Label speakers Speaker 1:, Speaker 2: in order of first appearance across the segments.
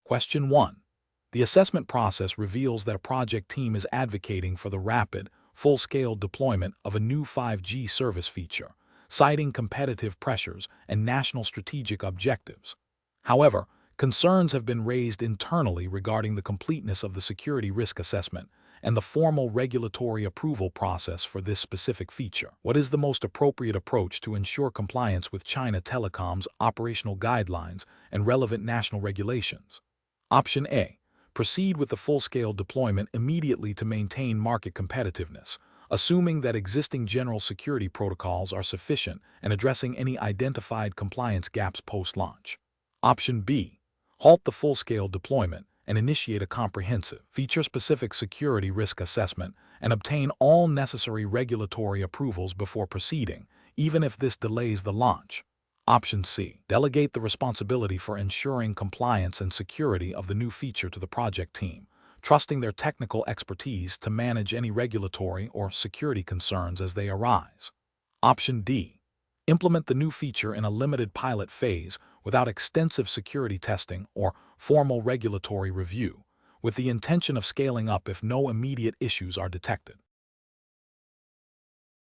Speaker 1: Question 1. The assessment process reveals that a project team is advocating for the rapid, full-scale deployment of a new 5G service feature, citing competitive pressures and national strategic objectives. However, concerns have been raised internally regarding the completeness of the security risk assessment and the formal regulatory approval process for this specific feature. What is the most appropriate approach to ensure compliance with China Telecom's operational guidelines and relevant national regulations? Option A. Proceed with the full-scale deployment immediately to maintain market competitiveness, assuming that existing general security protocols are sufficient and addressing any identified compliance gaps post-launch. Option B. Halt the full-scale deployment and initiate a comprehensive, feature-specific security risk assessment and obtain all necessary regulatory approvals before proceeding, even if this delays the launch. Option C. Delegate the responsibility for ensuring compliance and security of the new feature to the project team, trusting their technical expertise to manage any regulatory or security concerns as they arise. Option D. Implement the new feature in a limited pilot phase without extensive security testing or formal regulatory review, with the intention of scaling up if no immediate issues are detected.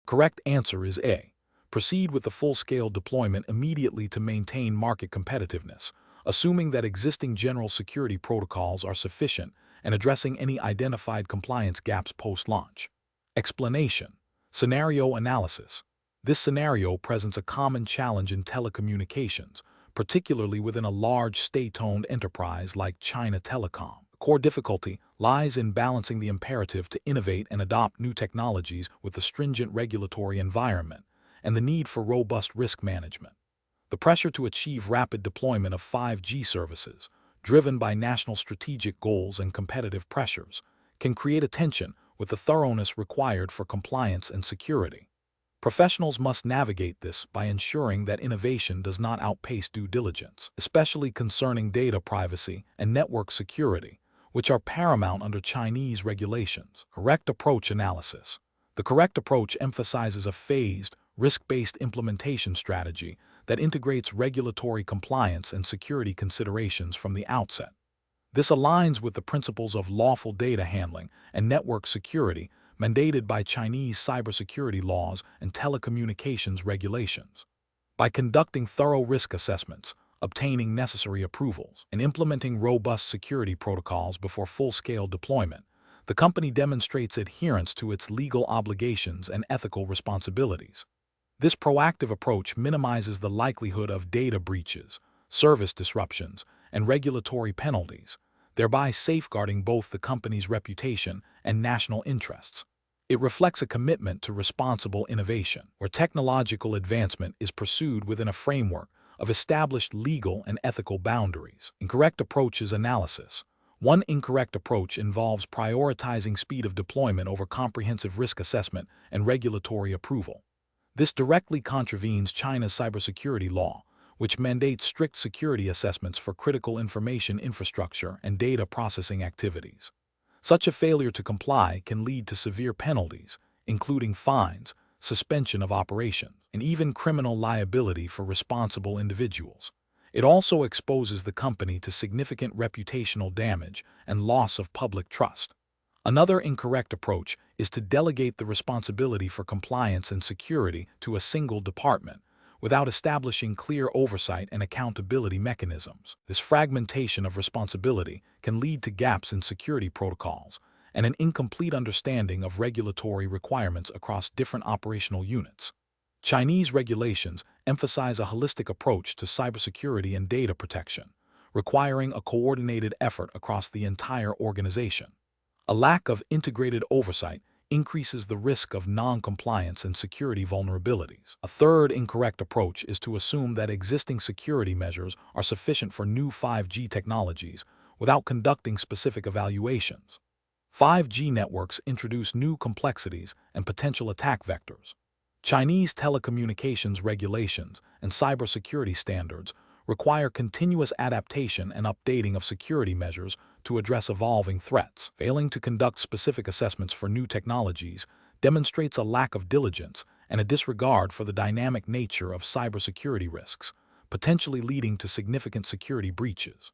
Speaker 1: Correct answer is A. Proceed with the full-scale deployment immediately to maintain market competitiveness, assuming that existing general security protocols are sufficient and addressing any identified compliance gaps post-launch. Explanation. Scenario analysis. This scenario presents a common challenge in telecommunications, particularly within a large state-owned enterprise like China Telecom. The core difficulty lies in balancing the imperative to innovate and adopt new technologies with the stringent regulatory environment and the need for robust risk management. The pressure to achieve rapid deployment of 5G services, driven by national strategic goals and competitive pressures, can create a tension with the thoroughness required for compliance and security. Professionals must navigate this by ensuring that innovation does not outpace due diligence, especially concerning data privacy and network security, which are paramount under Chinese regulations. Correct approach analysis. The correct approach emphasizes a phased, risk-based implementation strategy that integrates regulatory compliance and security considerations from the outset. This aligns with the principles of lawful data handling and network security mandated by Chinese cybersecurity laws and telecommunications regulations. By conducting thorough risk assessments, obtaining necessary approvals, and implementing robust security protocols before full-scale deployment, the company demonstrates adherence to its legal obligations and ethical responsibilities. This proactive approach minimizes the likelihood of data breaches, service disruptions, and regulatory penalties, thereby safeguarding both the company's reputation and national interests. It reflects a commitment to responsible innovation, where technological advancement is pursued within a framework of established legal and ethical boundaries. Incorrect approaches analysis. One incorrect approach involves prioritizing speed of deployment over comprehensive risk assessment and regulatory approval. This directly contravenes China's cybersecurity law, which mandates strict security assessments for critical information infrastructure and data processing activities. Such a failure to comply can lead to severe penalties, including fines, suspension of operations, and even criminal liability for responsible individuals. It also exposes the company to significant reputational damage and loss of public trust. Another incorrect approach is to delegate the responsibility for compliance and security to a single department, without establishing clear oversight and accountability mechanisms. This fragmentation of responsibility can lead to gaps in security protocols and an incomplete understanding of regulatory requirements across different operational units. Chinese regulations emphasize a holistic approach to cybersecurity and data protection, requiring a coordinated effort across the entire organization. A lack of integrated oversight increases the risk of non-compliance and security vulnerabilities. A third incorrect approach is to assume that existing security measures are sufficient for new 5G technologies without conducting specific evaluations. 5G networks introduce new complexities and potential attack vectors. Chinese telecommunications regulations and cybersecurity standards require continuous adaptation and updating of security measures to address evolving threats. Failing to conduct specific assessments for new technologies demonstrates a lack of diligence and a disregard for the dynamic nature of cybersecurity risks, potentially leading to significant security breaches.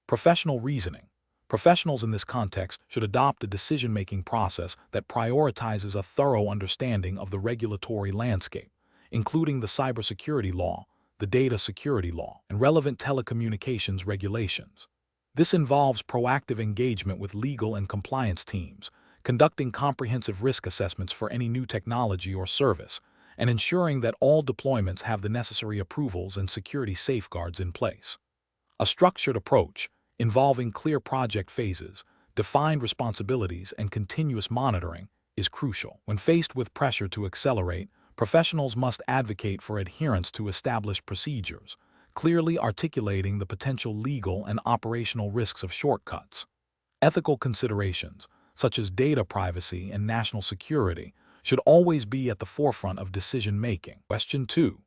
Speaker 1: Professional reasoning. Professionals in this context should adopt a decision-making process that prioritizes a thorough understanding of the regulatory landscape, including the cybersecurity law, the data security law, and relevant telecommunications regulations. This involves proactive engagement with legal and compliance teams, conducting comprehensive risk assessments for any new technology or service, and ensuring that all deployments have the necessary approvals and security safeguards in place. A structured approach, involving clear project phases, defined responsibilities, and continuous monitoring, is crucial. When faced with pressure to accelerate, professionals must advocate for adherence to established procedures, clearly articulating the potential legal and operational risks of shortcuts. Ethical considerations, such as data privacy and national security, should always be at the forefront of decision-making. Question 2.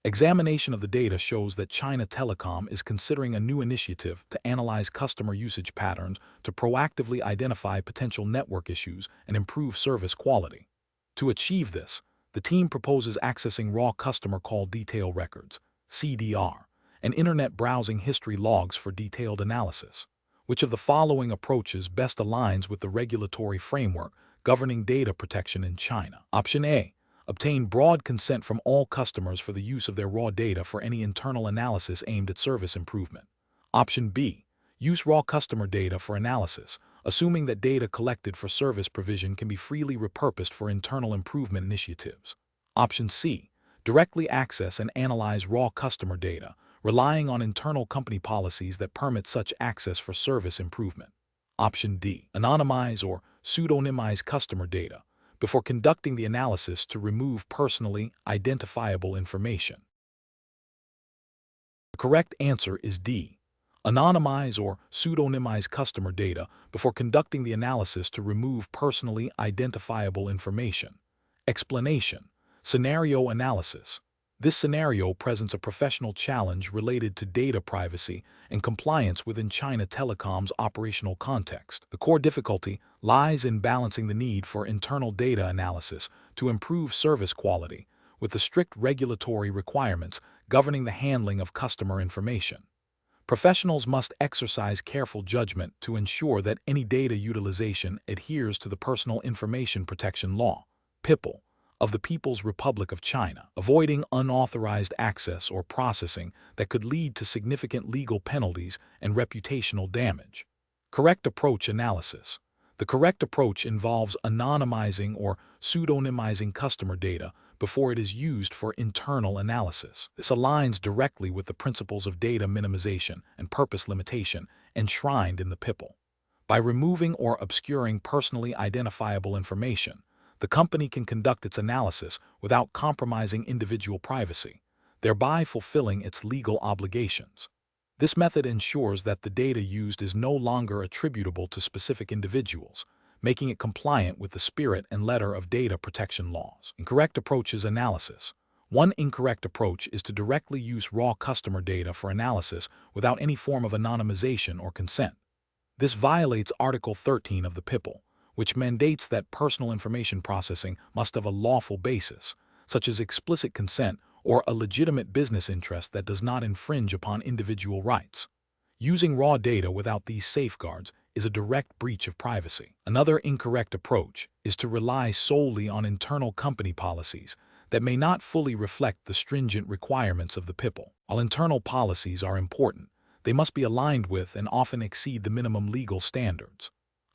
Speaker 1: Examination of the data shows that China Telecom is considering a new initiative to analyze customer usage patterns to proactively identify potential network issues and improve service quality. To achieve this, the team proposes accessing raw customer call detail records, CDR, and internet browsing history logs for detailed analysis. Which of the following approaches best aligns with the regulatory framework governing data protection in China? Option A. Obtain broad consent from all customers for the use of their raw data for any internal analysis aimed at service improvement. Option B. Use raw customer data for analysis, assuming that data collected for service provision can be freely repurposed for internal improvement initiatives. Option C. Directly access and analyze raw customer data, relying on internal company policies that permit such access for service improvement. Option D. Anonymize or pseudonymize customer data before conducting the analysis to remove personally identifiable information. The correct answer is D. Anonymize or pseudonymize customer data before conducting the analysis to remove personally identifiable information. Explanation. Scenario analysis. This scenario presents a professional challenge related to data privacy and compliance within China Telecom's operational context. The core difficulty lies in balancing the need for internal data analysis to improve service quality with the strict regulatory requirements governing the handling of customer information. Professionals must exercise careful judgment to ensure that any data utilization adheres to the Personal Information Protection Law, PIPL, of the People's Republic of China, avoiding unauthorized access or processing that could lead to significant legal penalties and reputational damage. Correct approach analysis. The correct approach involves anonymizing or pseudonymizing customer data before it is used for internal analysis. This aligns directly with the principles of data minimization and purpose limitation enshrined in the PIPL. By removing or obscuring personally identifiable information, the company can conduct its analysis without compromising individual privacy, thereby fulfilling its legal obligations. This method ensures that the data used is no longer attributable to specific individuals, making it compliant with the spirit and letter of data protection laws. Incorrect approaches analysis. One incorrect approach is to directly use raw customer data for analysis without any form of anonymization or consent. This violates Article 13 of the PIPL, which mandates that personal information processing must have a lawful basis, such as explicit consent or a legitimate business interest that does not infringe upon individual rights. Using raw data without these safeguards is a direct breach of privacy. Another incorrect approach is to rely solely on internal company policies that may not fully reflect the stringent requirements of the PIPL. While internal policies are important, they must be aligned with and often exceed the minimum legal standards.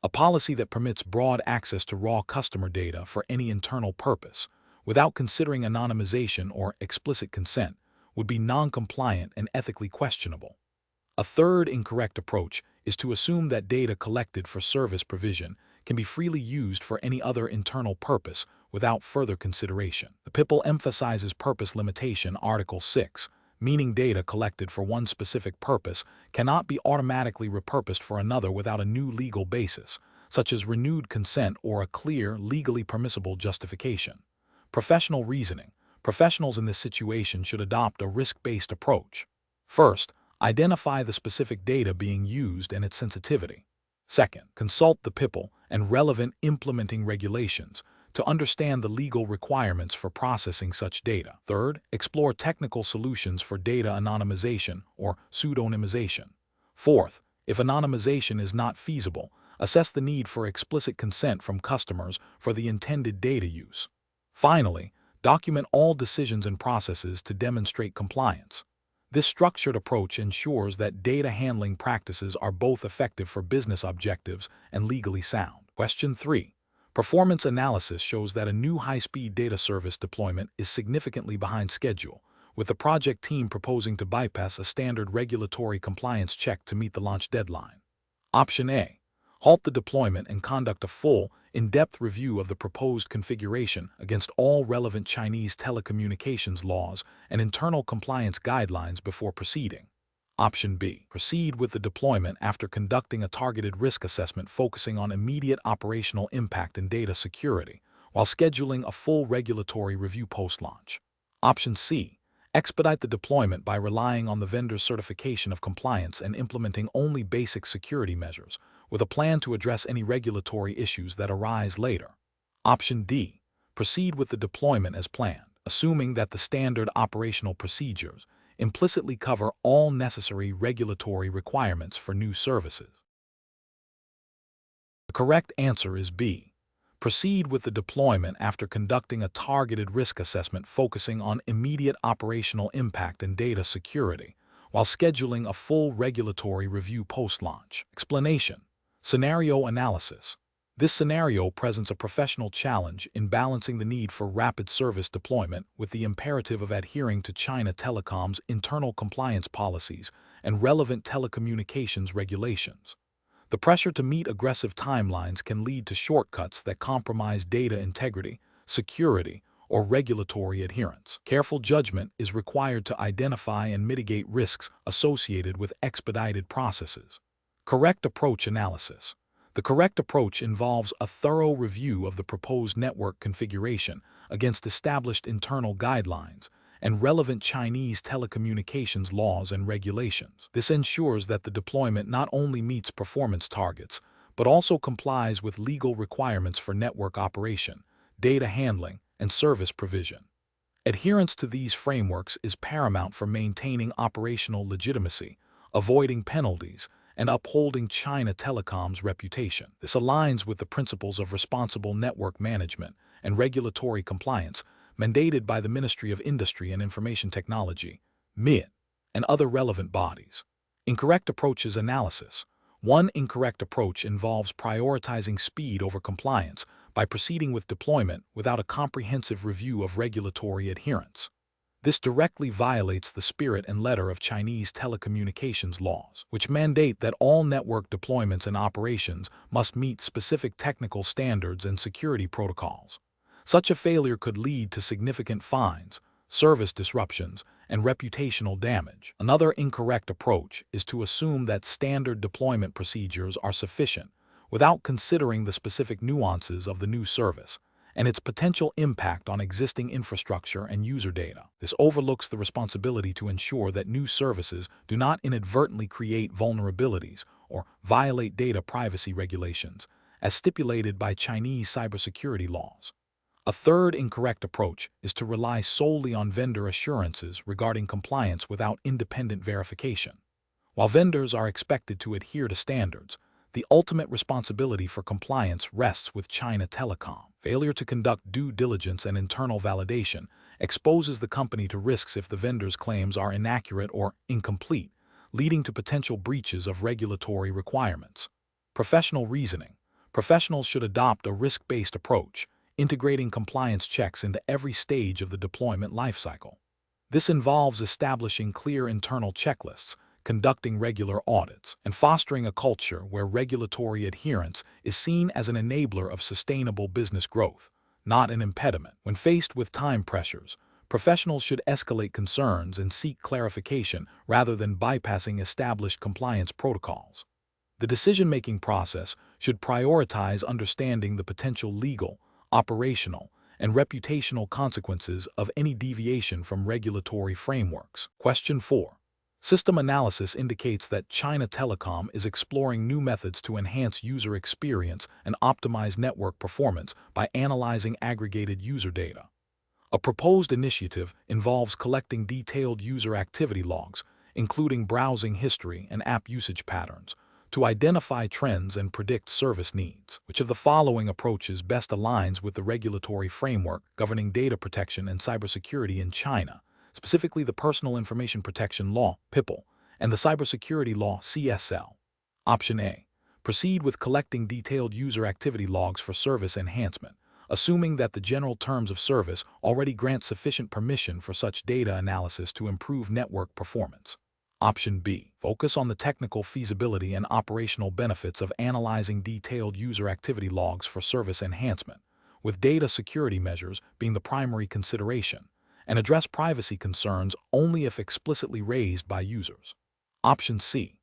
Speaker 1: A policy that permits broad access to raw customer data for any internal purpose, without considering anonymization or explicit consent, would be non-compliant and ethically questionable. A third incorrect approach is to assume that data collected for service provision can be freely used for any other internal purpose without further consideration. The PIPL emphasizes purpose limitation, Article 6, meaning data collected for one specific purpose cannot be automatically repurposed for another without a new legal basis, such as renewed consent or a clear, legally permissible justification. Professional reasoning. Professionals in this situation should adopt a risk-based approach. First, identify the specific data being used and its sensitivity. Second, consult the PIPL and relevant implementing regulations to understand the legal requirements for processing such data. Third, explore technical solutions for data anonymization or pseudonymization. Fourth, If anonymization is not feasible, assess the need for explicit consent from customers for the intended data use. Finally, document all decisions and processes to demonstrate compliance. This structured approach ensures that data handling practices are both effective for business objectives and legally sound. Question 3. Performance analysis shows that a new high-speed data service deployment is significantly behind schedule, with the project team proposing to bypass a standard regulatory compliance check to meet the launch deadline. Option A. Halt the deployment and conduct a full, in-depth review of the proposed configuration against all relevant Chinese telecommunications laws and internal compliance guidelines before proceeding. Option B. Proceed with the deployment after conducting a targeted risk assessment focusing on immediate operational impact and data security, while scheduling a full regulatory review post-launch. Option C. Expedite the deployment by relying on the vendor's certification of compliance and implementing only basic security measures, with a plan to address any regulatory issues that arise later. Option D. Proceed with the deployment as planned, assuming that the standard operational procedures implicitly cover all necessary regulatory requirements for new services. The correct answer is B. Proceed with the deployment after conducting a targeted risk assessment focusing on immediate operational impact and data security, while scheduling a full regulatory review post-launch. Explanation. Scenario analysis. This scenario presents a professional challenge in balancing the need for rapid service deployment with the imperative of adhering to China Telecom's internal compliance policies and relevant telecommunications regulations. The pressure to meet aggressive timelines can lead to shortcuts that compromise data integrity, security, or regulatory adherence. Careful judgment is required to identify and mitigate risks associated with expedited processes. Correct approach analysis. The correct approach involves a thorough review of the proposed network configuration against established internal guidelines and relevant Chinese telecommunications laws and regulations. This ensures that the deployment not only meets performance targets, but also complies with legal requirements for network operation, data handling, and service provision. Adherence to these frameworks is paramount for maintaining operational legitimacy, avoiding penalties, and upholding China Telecom's reputation. This aligns with the principles of responsible network management and regulatory compliance mandated by the Ministry of Industry and Information Technology, MIT, and other relevant bodies. Incorrect approaches analysis. One incorrect approach involves prioritizing speed over compliance by proceeding with deployment without a comprehensive review of regulatory adherence. This directly violates the spirit and letter of Chinese telecommunications laws, which mandate that all network deployments and operations must meet specific technical standards and security protocols. Such a failure could lead to significant fines, service disruptions, and reputational damage. Another incorrect approach is to assume that standard deployment procedures are sufficient without considering the specific nuances of the new service and its potential impact on existing infrastructure and user data. This overlooks the responsibility to ensure that new services do not inadvertently create vulnerabilities or violate data privacy regulations, as stipulated by Chinese cybersecurity laws. A third incorrect approach is to rely solely on vendor assurances regarding compliance without independent verification. While vendors are expected to adhere to standards, the ultimate responsibility for compliance rests with China Telecom. Failure to conduct due diligence and internal validation exposes the company to risks if the vendor's claims are inaccurate or incomplete, leading to potential breaches of regulatory requirements. Professional reasoning. Professionals should adopt a risk-based approach, integrating compliance checks into every stage of the deployment lifecycle. This involves establishing clear internal checklists, conducting regular audits, and fostering a culture where regulatory adherence is seen as an enabler of sustainable business growth, not an impediment. When faced with time pressures, professionals should escalate concerns and seek clarification rather than bypassing established compliance protocols. The decision-making process should prioritize understanding the potential legal, operational, and reputational consequences of any deviation from regulatory frameworks. Question 4. System analysis indicates that China Telecom is exploring new methods to enhance user experience and optimize network performance by analyzing aggregated user data. A proposed initiative involves collecting detailed user activity logs, including browsing history and app usage patterns, to identify trends and predict service needs. Which of the following approaches best aligns with the regulatory framework governing data protection and cybersecurity in China, specifically the Personal Information Protection Law, PIPL, and the Cybersecurity Law, CSL? Option A. Proceed with collecting detailed user activity logs for service enhancement, assuming that the general terms of service already grant sufficient permission for such data analysis to improve network performance. Option B. Focus on the technical feasibility and operational benefits of analyzing detailed user activity logs for service enhancement, with data security measures being the primary consideration, and address privacy concerns only if explicitly raised by users. Option C.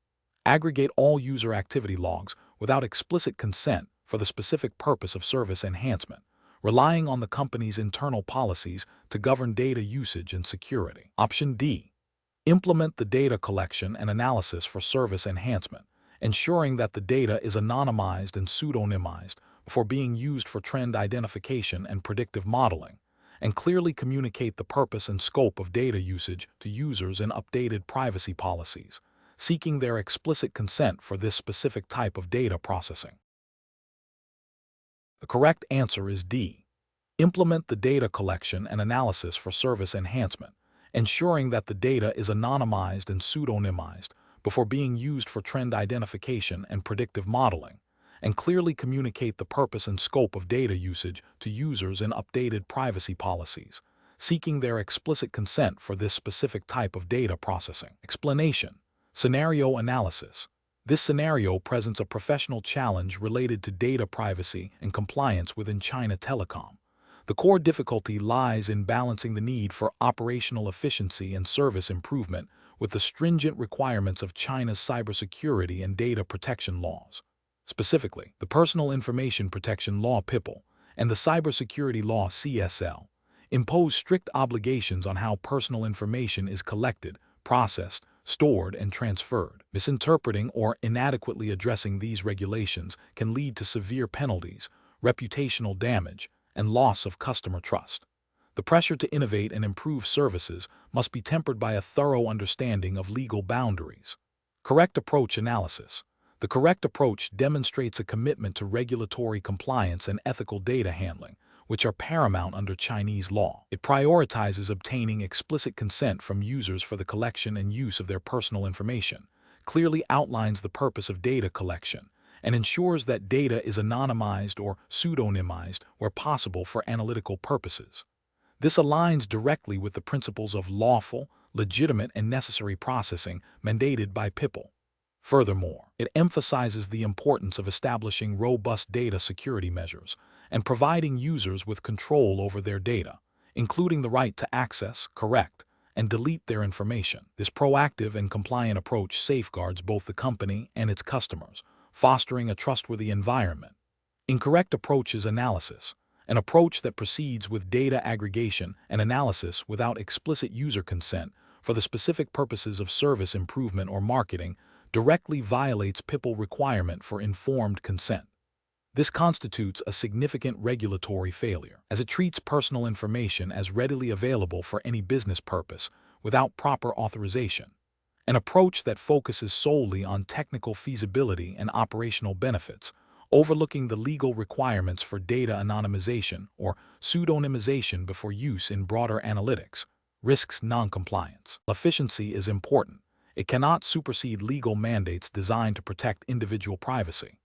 Speaker 1: Aggregate all user activity logs without explicit consent for the specific purpose of service enhancement, relying on the company's internal policies to govern data usage and security. Option D. Implement the data collection and analysis for service enhancement, ensuring that the data is anonymized and pseudonymized before being used for trend identification and predictive modeling, and clearly communicate the purpose and scope of data usage to users in updated privacy policies, seeking their explicit consent for this specific type of data processing. The correct answer is D. Implement the data collection and analysis for service enhancement, ensuring that the data is anonymized and pseudonymized before being used for trend identification and predictive modeling, and clearly communicate the purpose and scope of data usage to users in updated privacy policies, seeking their explicit consent for this specific type of data processing. Explanation. Scenario analysis. This scenario presents a professional challenge related to data privacy and compliance within China Telecom. The core difficulty lies in balancing the need for operational efficiency and service improvement with the stringent requirements of China's cybersecurity and data protection laws. Specifically, the Personal Information Protection Law, PIPL, and the Cybersecurity Law, CSL, impose strict obligations on how personal information is collected, processed, stored, and transferred. Misinterpreting or inadequately addressing these regulations can lead to severe penalties, reputational damage, and loss of customer trust. The pressure to innovate and improve services must be tempered by a thorough understanding of legal boundaries. Correct approach analysis. The correct approach demonstrates a commitment to regulatory compliance and ethical data handling, which are paramount under Chinese law. It prioritizes obtaining explicit consent from users for the collection and use of their personal information, clearly outlines the purpose of data collection, and ensures that data is anonymized or pseudonymized where possible for analytical purposes. This aligns directly with the principles of lawful, legitimate, and necessary processing mandated by PIPL. Furthermore, it emphasizes the importance of establishing robust data security measures and providing users with control over their data, including the right to access, correct, and delete their information. This proactive and compliant approach safeguards both the company and its customers, fostering a trustworthy environment. Incorrect approach is analysis, an approach that proceeds with data aggregation and analysis without explicit user consent for the specific purposes of service improvement or marketing, directly violates PIPL requirement for informed consent. This constitutes a significant regulatory failure, as it treats personal information as readily available for any business purpose without proper authorization. An approach that focuses solely on technical feasibility and operational benefits, overlooking the legal requirements for data anonymization or pseudonymization before use in broader analytics, risks noncompliance. Efficiency is important. It cannot supersede legal mandates designed to protect individual privacy.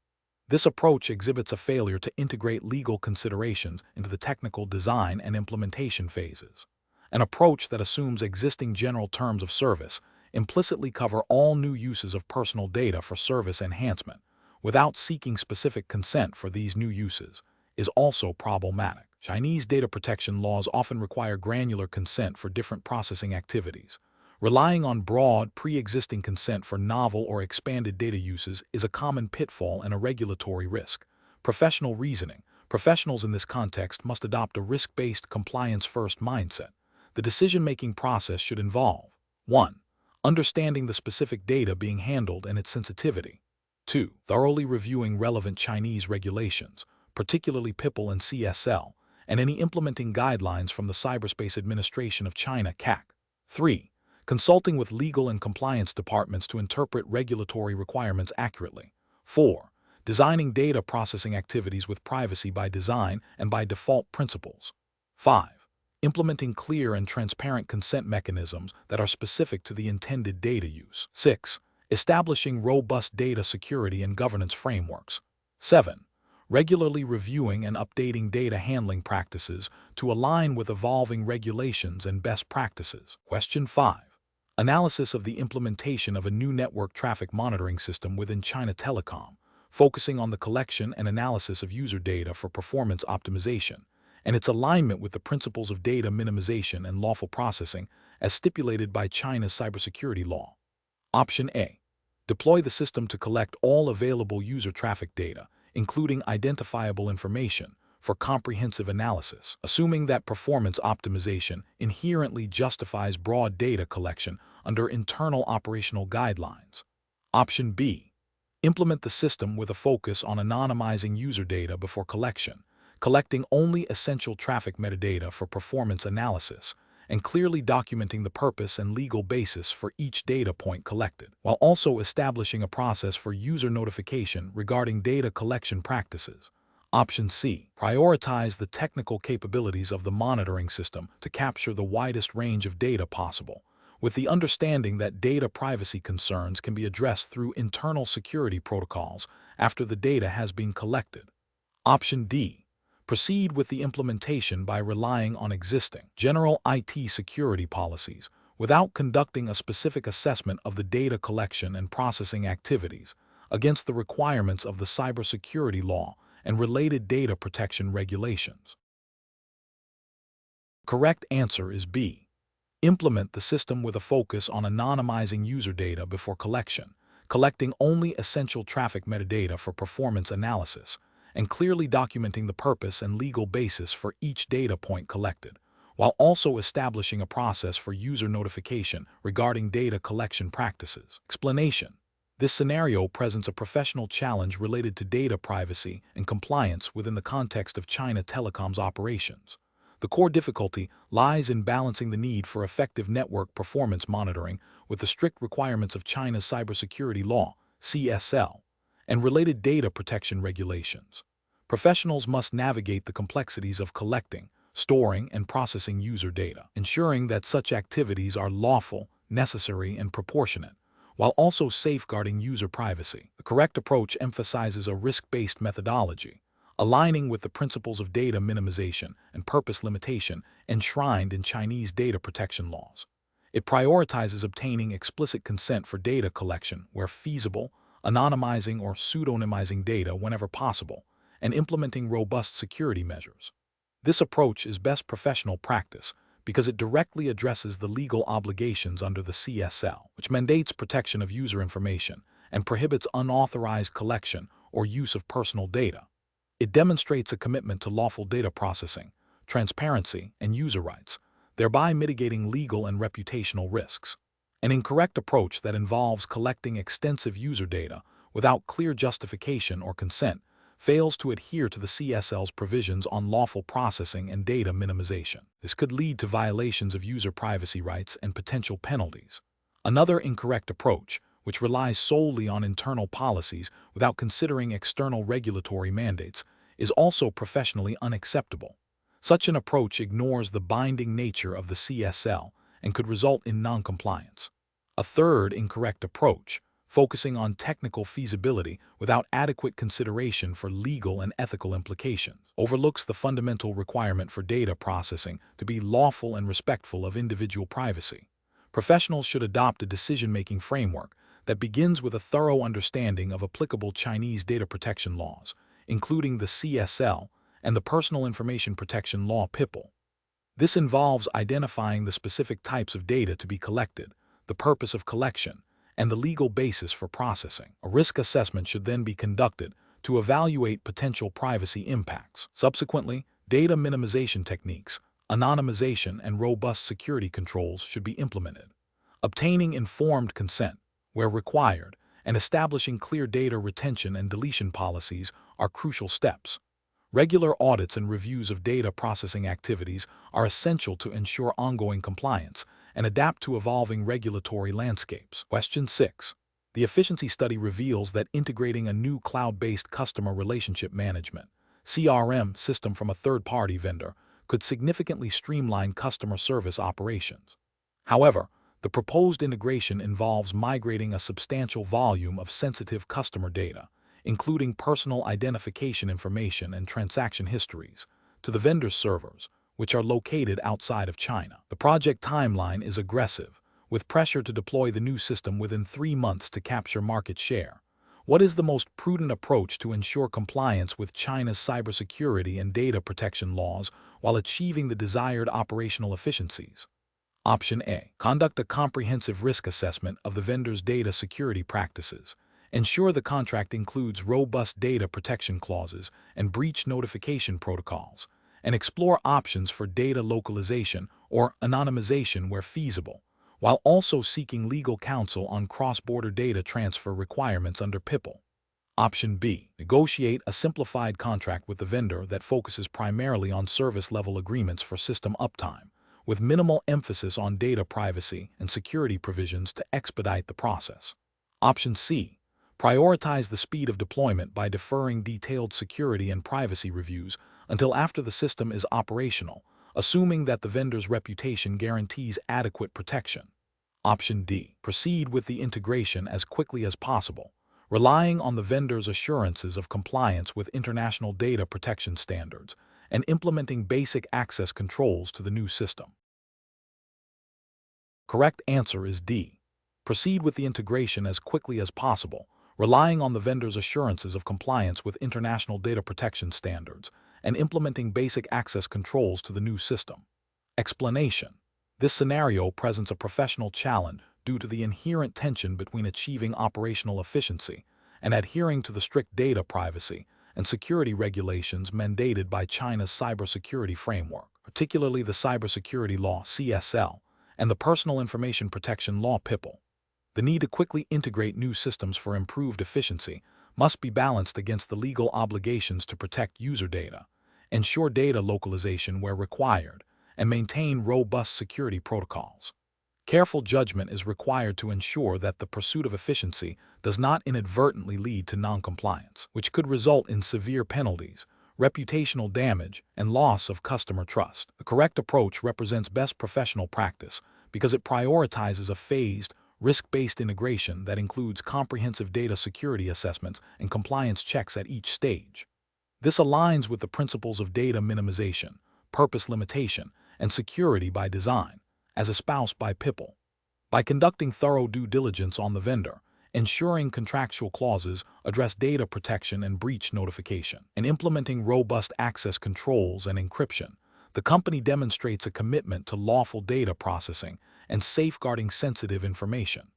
Speaker 1: This approach exhibits a failure to integrate legal considerations into the technical design and implementation phases. An approach that assumes existing general terms of service implicitly cover all new uses of personal data for service enhancement, without seeking specific consent for these new uses, is also problematic. Chinese data protection laws often require granular consent for different processing activities. Relying on broad, pre-existing consent for novel or expanded data uses is a common pitfall and a regulatory risk. Professional reasoning. Professionals in this context must adopt a risk-based, compliance-first mindset. The decision-making process should involve 1. Understanding the specific data being handled and its sensitivity. 2. Thoroughly reviewing relevant Chinese regulations, particularly PIPL and CSL, and any implementing guidelines from the Cyberspace Administration of China (CAC). 3. Consulting with legal and compliance departments to interpret regulatory requirements accurately. 4. Designing data processing activities with privacy by design and by default principles. 5. Implementing clear and transparent consent mechanisms that are specific to the intended data use. 6. Establishing robust data security and governance frameworks. 7. Regularly reviewing and updating data handling practices to align with evolving regulations and best practices. Question 5. Analysis of the implementation of a new network traffic monitoring system within China Telecom, focusing on the collection and analysis of user data for performance optimization, and its alignment with the principles of data minimization and lawful processing as stipulated by China's cybersecurity law. Option A. Deploy the system to collect all available user traffic data, including identifiable information, for comprehensive analysis, assuming that performance optimization inherently justifies broad data collection under internal operational guidelines. Option B. Implement the system with a focus on anonymizing user data before collection, collecting only essential traffic metadata for performance analysis, and clearly documenting the purpose and legal basis for each data point collected, while also establishing a process for user notification regarding data collection practices. Option C. Prioritize the technical capabilities of the monitoring system to capture the widest range of data possible, with the understanding that data privacy concerns can be addressed through internal security protocols after the data has been collected. Option D. Proceed with the implementation by relying on existing general IT security policies without conducting a specific assessment of the data collection and processing activities against the requirements of the cybersecurity law and related data protection regulations. Correct answer is B. Implement the system with a focus on anonymizing user data before collection, collecting only essential traffic metadata for performance analysis, and clearly documenting the purpose and legal basis for each data point collected, while also establishing a process for user notification regarding data collection practices. Explanation. This scenario presents a professional challenge related to data privacy and compliance within the context of China Telecom's operations. The core difficulty lies in balancing the need for effective network performance monitoring with the strict requirements of China's cybersecurity law, CSL, and related data protection regulations. Professionals must navigate the complexities of collecting, storing, and processing user data, ensuring that such activities are lawful, necessary, and proportionate, while also safeguarding user privacy. The correct approach emphasizes a risk-based methodology, aligning with the principles of data minimization and purpose limitation enshrined in Chinese data protection laws. It prioritizes obtaining explicit consent for data collection where feasible, anonymizing or pseudonymizing data whenever possible, and implementing robust security measures. This approach is best professional practice because it directly addresses the legal obligations under the CSL, which mandates protection of user information and prohibits unauthorized collection or use of personal data. It demonstrates a commitment to lawful data processing, transparency, and user rights, thereby mitigating legal and reputational risks. An incorrect approach that involves collecting extensive user data without clear justification or consent fails to adhere to the CSL's provisions on lawful processing and data minimization. This could lead to violations of user privacy rights and potential penalties. Another incorrect approach, which relies solely on internal policies without considering external regulatory mandates, is also professionally unacceptable. Such an approach ignores the binding nature of the CSL and could result in non-compliance. A third incorrect approach, focusing on technical feasibility without adequate consideration for legal and ethical implications, overlooks the fundamental requirement for data processing to be lawful and respectful of individual privacy. Professionals should adopt a decision-making framework that begins with a thorough understanding of applicable Chinese data protection laws, including the CSL and the Personal Information Protection Law (PIPL). This involves identifying the specific types of data to be collected, the purpose of collection, and the legal basis for processing. A risk assessment should then be conducted to evaluate potential privacy impacts. Subsequently, data minimization techniques, anonymization, and robust security controls should be implemented. Obtaining informed consent, where required, and establishing clear data retention and deletion policies are crucial steps. Regular audits and reviews of data processing activities are essential to ensure ongoing compliance and adapt to evolving regulatory landscapes. Question 6. The efficiency study reveals that integrating a new cloud-based customer relationship management (CRM) system from a third-party vendor could significantly streamline customer service operations. However, the proposed integration involves migrating a substantial volume of sensitive customer data, including personal identification information and transaction histories, to the vendor's servers, which are located outside of China. The project timeline is aggressive, with pressure to deploy the new system within 3 months to capture market share. What is the most prudent approach to ensure compliance with China's cybersecurity and data protection laws while achieving the desired operational efficiencies? Option A. Conduct a comprehensive risk assessment of the vendor's data security practices. Ensure the contract includes robust data protection clauses and breach notification protocols, and explore options for data localization or anonymization where feasible, while also seeking legal counsel on cross-border data transfer requirements under PIPL. Option B. Negotiate a simplified contract with the vendor that focuses primarily on service-level agreements for system uptime, with minimal emphasis on data privacy and security provisions to expedite the process. Option C. Prioritize the speed of deployment by deferring detailed security and privacy reviews until after the system is operational, assuming that the vendor's reputation guarantees adequate protection. Option D. Proceed with the integration as quickly as possible, relying on the vendor's assurances of compliance with international data protection standards and implementing basic access controls to the new system. Correct answer is D. Proceed with the integration as quickly as possible, relying on the vendor's assurances of compliance with international data protection standards and implementing basic access controls to the new system. Explanation. This scenario presents a professional challenge due to the inherent tension between achieving operational efficiency and adhering to the strict data privacy and security regulations mandated by China's cybersecurity framework, particularly the Cybersecurity Law (CSL) and the Personal Information Protection Law (PIPL). The need to quickly integrate new systems for improved efficiency must be balanced against the legal obligations to protect user data, ensure data localization where required, and maintain robust security protocols. Careful judgment is required to ensure that the pursuit of efficiency does not inadvertently lead to noncompliance, which could result in severe penalties, reputational damage, and loss of customer trust. The correct approach represents best professional practice because it prioritizes a phased, risk-based integration that includes comprehensive data security assessments and compliance checks at each stage. This aligns with the principles of data minimization, purpose limitation, and security by design, as espoused by PIPL. By conducting thorough due diligence on the vendor, ensuring contractual clauses address data protection and breach notification, and implementing robust access controls and encryption, the company demonstrates a commitment to lawful data processing and safeguarding sensitive information.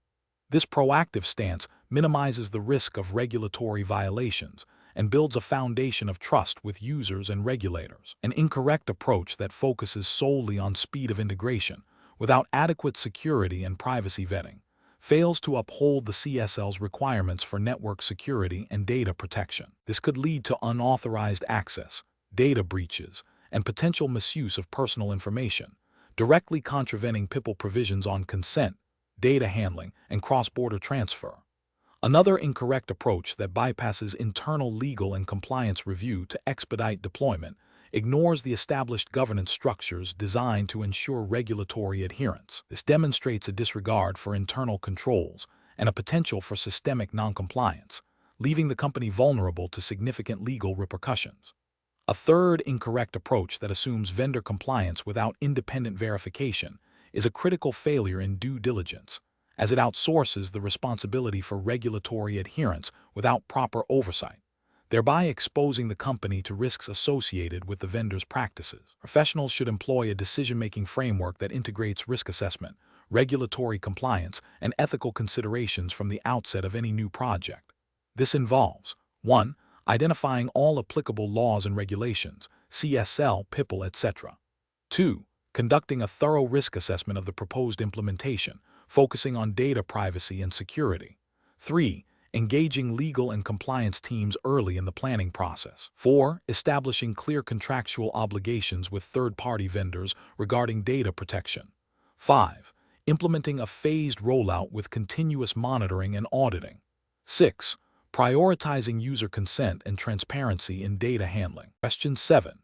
Speaker 1: This proactive stance minimizes the risk of regulatory violations and builds a foundation of trust with users and regulators. An incorrect approach that focuses solely on speed of integration without adequate security and privacy vetting fails to uphold the CSL's requirements for network security and data protection. This could lead to unauthorized access, data breaches, and potential misuse of personal information, directly contravening PIPL provisions on consent, data handling, and cross-border transfer. Another incorrect approach that bypasses internal legal and compliance review to expedite deployment ignores the established governance structures designed to ensure regulatory adherence. This demonstrates a disregard for internal controls and a potential for systemic noncompliance, leaving the company vulnerable to significant legal repercussions. A third incorrect approach that assumes vendor compliance without independent verification is a critical failure in due diligence, as it outsources the responsibility for regulatory adherence without proper oversight, thereby exposing the company to risks associated with the vendor's practices. Professionals should employ a decision-making framework that integrates risk assessment, regulatory compliance, and ethical considerations from the outset of any new project. This involves 1. Identifying all applicable laws and regulations, CSL, PIPL, etc. 2. Conducting a thorough risk assessment of the proposed implementation, focusing on data privacy and security. 3. Engaging legal and compliance teams early in the planning process. 4. Establishing clear contractual obligations with third-party vendors regarding data protection. 5. implementing a phased rollout with continuous monitoring and auditing. 6. Prioritizing user consent and transparency in data handling. Question 7.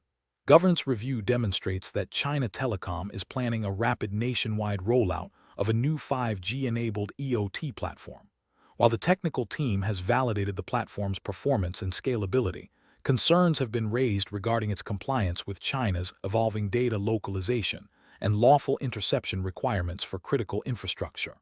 Speaker 1: Governance review demonstrates that China Telecom is planning a rapid nationwide rollout of a new 5G-enabled EOT platform. While the technical team has validated the platform's performance and scalability, concerns have been raised regarding its compliance with China's evolving data localization and lawful interception requirements for critical infrastructure.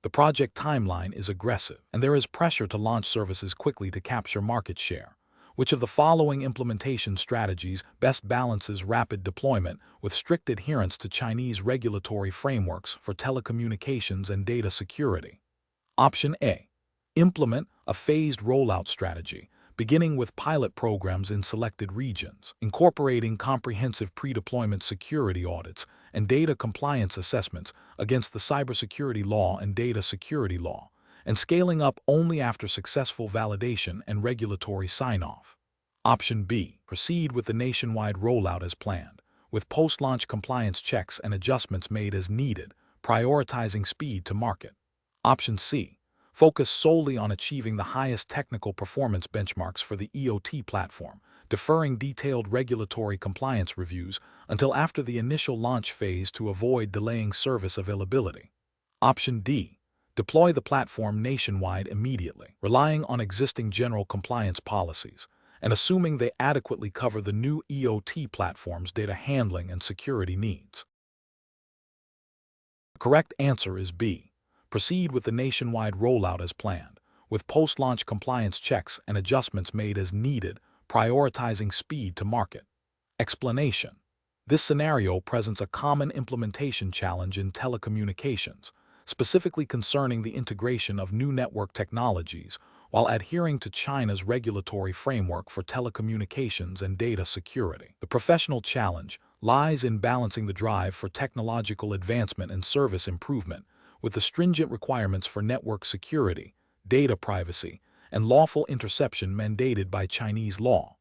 Speaker 1: The project timeline is aggressive, and there is pressure to launch services quickly to capture market share. Which of the following implementation strategies best balances rapid deployment with strict adherence to Chinese regulatory frameworks for telecommunications and data security? Option A. Implement a phased rollout strategy, beginning with pilot programs in selected regions, incorporating comprehensive pre-deployment security audits and data compliance assessments against the cybersecurity law and data security law, and scaling up only after successful validation and regulatory sign-off. Option B. Proceed with the nationwide rollout as planned, with post-launch compliance checks and adjustments made as needed, prioritizing speed to market. Option C. Focus solely on achieving the highest technical performance benchmarks for the EOT platform, deferring detailed regulatory compliance reviews until after the initial launch phase to avoid delaying service availability. Option D. Deploy the platform nationwide immediately, relying on existing general compliance policies, and assuming they adequately cover the new EOT platform's data handling and security needs. The correct answer is B. Proceed with the nationwide rollout as planned, with post-launch compliance checks and adjustments made as needed, prioritizing speed to market. Explanation. This scenario presents a common implementation challenge in telecommunications, specifically concerning the integration of new network technologies while adhering to China's regulatory framework for telecommunications and data security. The professional challenge lies in balancing the drive for technological advancement and service improvement with the stringent requirements for network security, data privacy, and lawful interception mandated by Chinese law.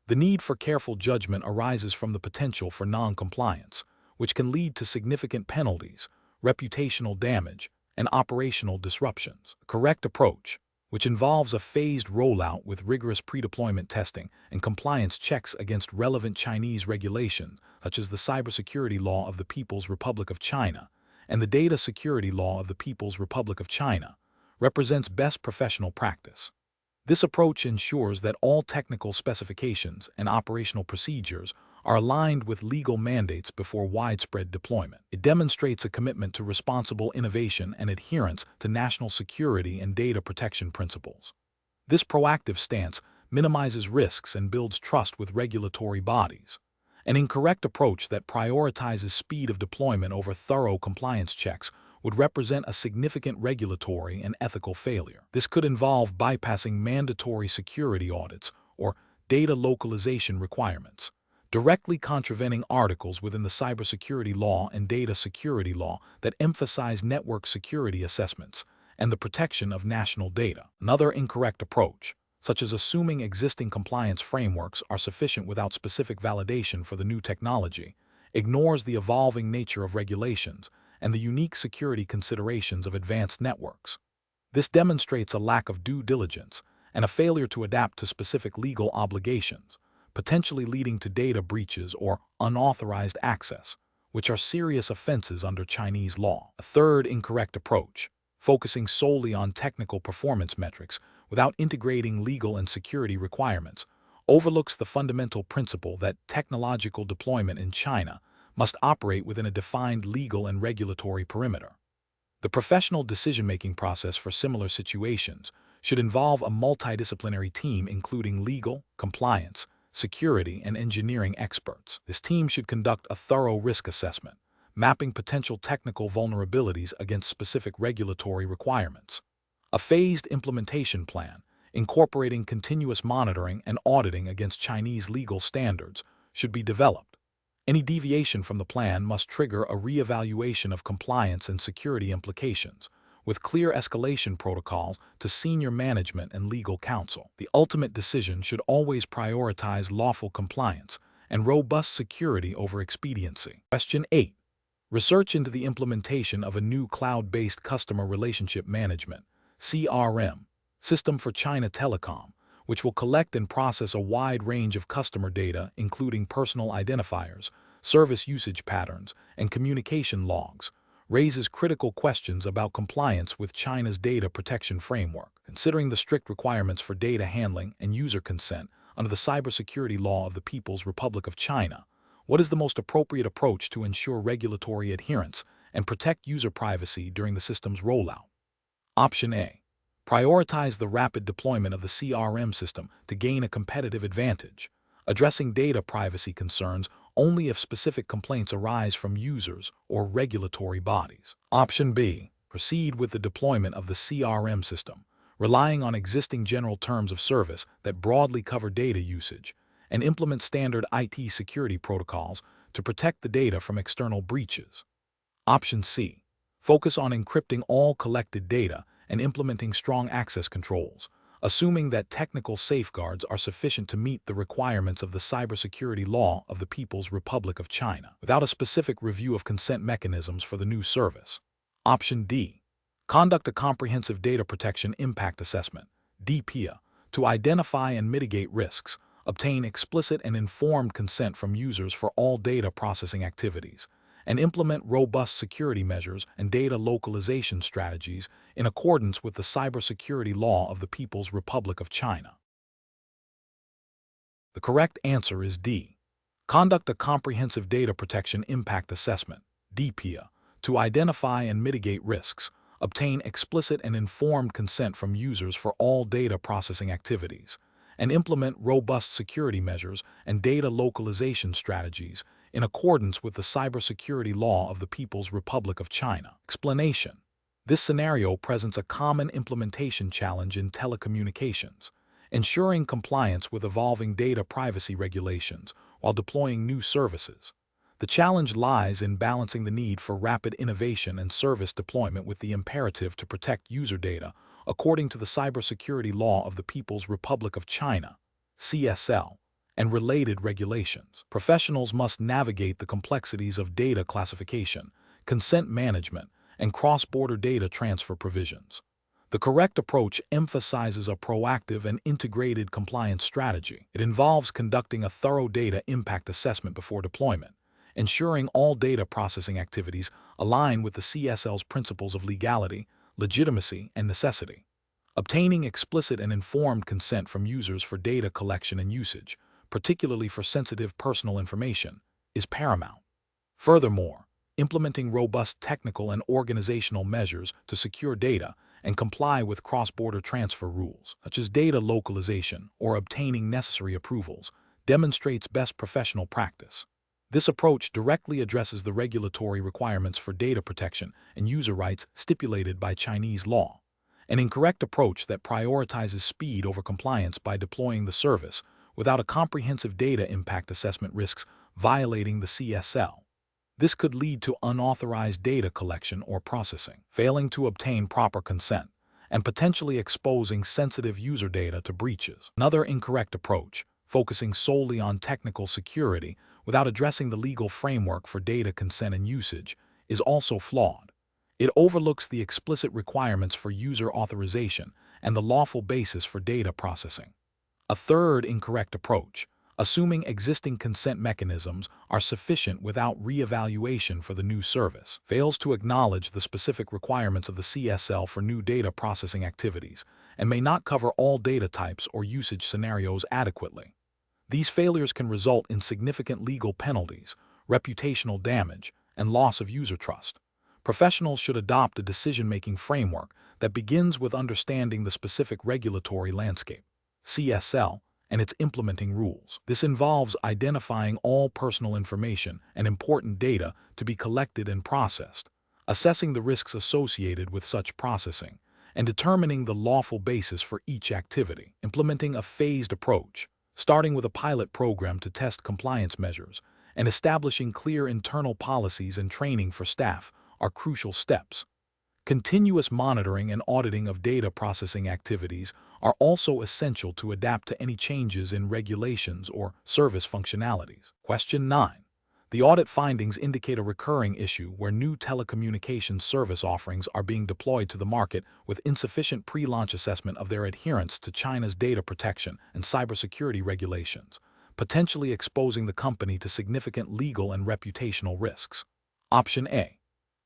Speaker 1: The need for careful judgment arises from the potential for non-compliance, which can lead to significant penalties, reputational damage, and operational disruptions. A correct approach, which involves a phased rollout with rigorous pre-deployment testing and compliance checks against relevant Chinese regulations, such as the Cybersecurity Law of the People's Republic of China and the Data Security Law of the People's Republic of China, represents best professional practice. This approach ensures that all technical specifications and operational procedures are aligned with legal mandates before widespread deployment. It demonstrates a commitment to responsible innovation and adherence to national security and data protection principles. This proactive stance minimizes risks and builds trust with regulatory bodies. An incorrect approach that prioritizes speed of deployment over thorough compliance checks would represent a significant regulatory and ethical failure. This could involve bypassing mandatory security audits or data localization requirements, directly contravening articles within the cybersecurity law and data security law that emphasize network security assessments and the protection of national data. Another incorrect approach, such as assuming existing compliance frameworks are sufficient without specific validation for the new technology, ignores the evolving nature of regulations and the unique security considerations of advanced networks. This demonstrates a lack of due diligence and a failure to adapt to specific legal obligations, potentially leading to data breaches or unauthorized access, which are serious offenses under Chinese law. A third incorrect approach, focusing solely on technical performance metrics without integrating legal and security requirements, overlooks the fundamental principle that technological deployment in China must operate within a defined legal and regulatory perimeter. The professional decision-making process for similar situations should involve a multidisciplinary team including legal, compliance, security, and engineering experts. This team should conduct a thorough risk assessment, mapping potential technical vulnerabilities against specific regulatory requirements. A phased implementation plan, incorporating continuous monitoring and auditing against Chinese legal standards, should be developed. Any deviation from the plan must trigger a re-evaluation of compliance and security implications, with clear escalation protocols to senior management and legal counsel. The ultimate decision should always prioritize lawful compliance and robust security over expediency. Question 8. Research into the implementation of a new cloud-based customer relationship management (CRM) system for China Telecom, which will collect and process a wide range of customer data, including personal identifiers, service usage patterns, and communication logs, raises critical questions about compliance with China's data protection framework. Considering the strict requirements for data handling and user consent under the cybersecurity law of the People's Republic of China, what is the most appropriate approach to ensure regulatory adherence and protect user privacy during the system's rollout? Option A. Prioritize the rapid deployment of the CRM system to gain a competitive advantage, addressing data privacy concerns only if specific complaints arise from users or regulatory bodies. Option B. Proceed with the deployment of the CRM system, relying on existing general terms of service that broadly cover data usage, and implement standard IT security protocols to protect the data from external breaches. Option C. Focus on encrypting all collected data and implementing strong access controls, assuming that technical safeguards are sufficient to meet the requirements of the cybersecurity law of the People's Republic of China, without a specific review of consent mechanisms for the new service. Option D. Conduct a comprehensive data protection impact assessment (DPIA) to identify and mitigate risks, obtain explicit and informed consent from users for all data processing activities, and implement robust security measures and data localization strategies in accordance with the cybersecurity law of the People's Republic of China. The correct answer is D. Conduct a comprehensive data protection impact assessment (DPIA) to identify and mitigate risks, obtain explicit and informed consent from users for all data processing activities, and implement robust security measures and data localization strategies in accordance with the cybersecurity law of the People's Republic of China. Explanation. This scenario presents a common implementation challenge in telecommunications, ensuring compliance with evolving data privacy regulations while deploying new services. The challenge lies in balancing the need for rapid innovation and service deployment with the imperative to protect user data according to the cybersecurity law of the People's Republic of China, CSL, and related regulations. Professionals must navigate the complexities of data classification, consent management, and cross-border data transfer provisions. The correct approach emphasizes a proactive and integrated compliance strategy. It involves conducting a thorough data impact assessment before deployment, ensuring all data processing activities align with the CSL's principles of legality, legitimacy, and necessity. Obtaining explicit and informed consent from users for data collection and usage, particularly for sensitive personal information, is paramount. Furthermore, implementing robust technical and organizational measures to secure data and comply with cross-border transfer rules, such as data localization or obtaining necessary approvals, demonstrates best professional practice. This approach directly addresses the regulatory requirements for data protection and user rights stipulated by Chinese law. An incorrect approach that prioritizes speed over compliance by deploying the service without a comprehensive data impact assessment risks violating the CSL. This could lead to unauthorized data collection or processing, failing to obtain proper consent, and potentially exposing sensitive user data to breaches. Another incorrect approach, focusing solely on technical security without addressing the legal framework for data consent and usage, is also flawed. It overlooks the explicit requirements for user authorization and the lawful basis for data processing. A third incorrect approach, assuming existing consent mechanisms are sufficient without re-evaluation for the new service, fails to acknowledge the specific requirements of the CSL for new data processing activities and may not cover all data types or usage scenarios adequately. These failures can result in significant legal penalties, reputational damage, and loss of user trust. Professionals should adopt a decision-making framework that begins with understanding the specific regulatory landscape, CSL, and its implementing rules. This involves identifying all personal information and important data to be collected and processed, assessing the risks associated with such processing, and determining the lawful basis for each activity. Implementing a phased approach, starting with a pilot program to test compliance measures, and establishing clear internal policies and training for staff are crucial steps. Continuous monitoring and auditing of data processing activities are also essential to adapt to any changes in regulations or service functionalities. Question 9. The audit findings indicate a recurring issue where new telecommunications service offerings are being deployed to the market with insufficient pre-launch assessment of their adherence to China's data protection and cybersecurity regulations, potentially exposing the company to significant legal and reputational risks. Option A.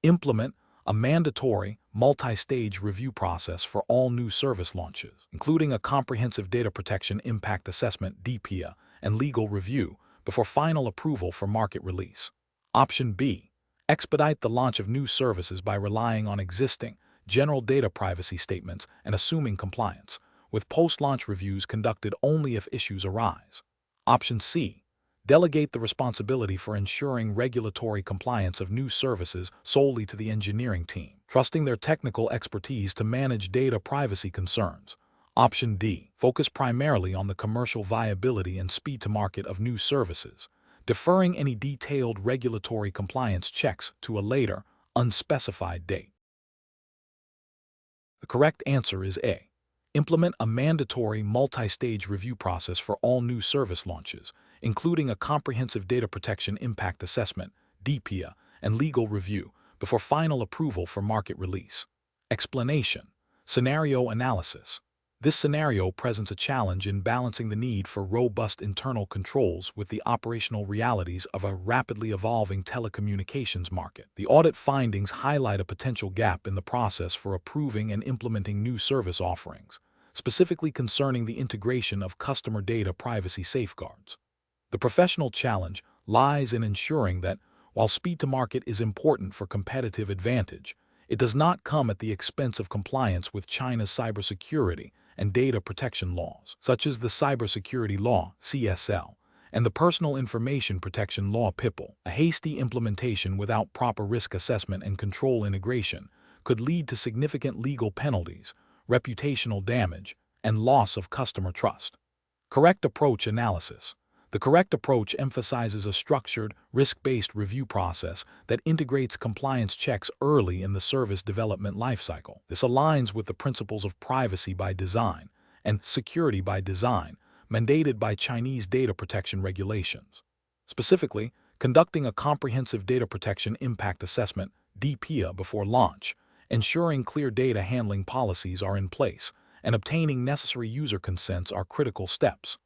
Speaker 1: Implement a mandatory, multi-stage review process for all new service launches, including a comprehensive data protection impact assessment (DPIA) and legal review before final approval for market release. Option B. Expedite the launch of new services by relying on existing, general data privacy statements and assuming compliance, with post-launch reviews conducted only if issues arise. Option C. Delegate the responsibility for ensuring regulatory compliance of new services solely to the engineering team, trusting their technical expertise to manage data privacy concerns. Option D. Focus primarily on the commercial viability and speed to market of new services, deferring any detailed regulatory compliance checks to a later, unspecified date. The correct answer is A. Implement a mandatory multi-stage review process for all new service launches, including a comprehensive data protection impact assessment, DPIA, and legal review before final approval for market release. Explanation. Scenario analysis. This scenario presents a challenge in balancing the need for robust internal controls with the operational realities of a rapidly evolving telecommunications market. The audit findings highlight a potential gap in the process for approving and implementing new service offerings, specifically concerning the integration of customer data privacy safeguards. The professional challenge lies in ensuring that, while speed to market is important for competitive advantage, it does not come at the expense of compliance with China's cybersecurity and data protection laws, such as the Cybersecurity Law (CSL) and the Personal Information Protection Law (PIPL). A hasty implementation without proper risk assessment and control integration could lead to significant legal penalties, reputational damage, and loss of customer trust. Correct approach analysis. The correct approach emphasizes a structured, risk-based review process that integrates compliance checks early in the service development lifecycle. This aligns with the principles of privacy by design and security by design mandated by Chinese data protection regulations. Specifically, conducting a comprehensive data protection impact assessment (DPIA) before launch, ensuring clear data handling policies are in place, and obtaining necessary user consents are critical steps.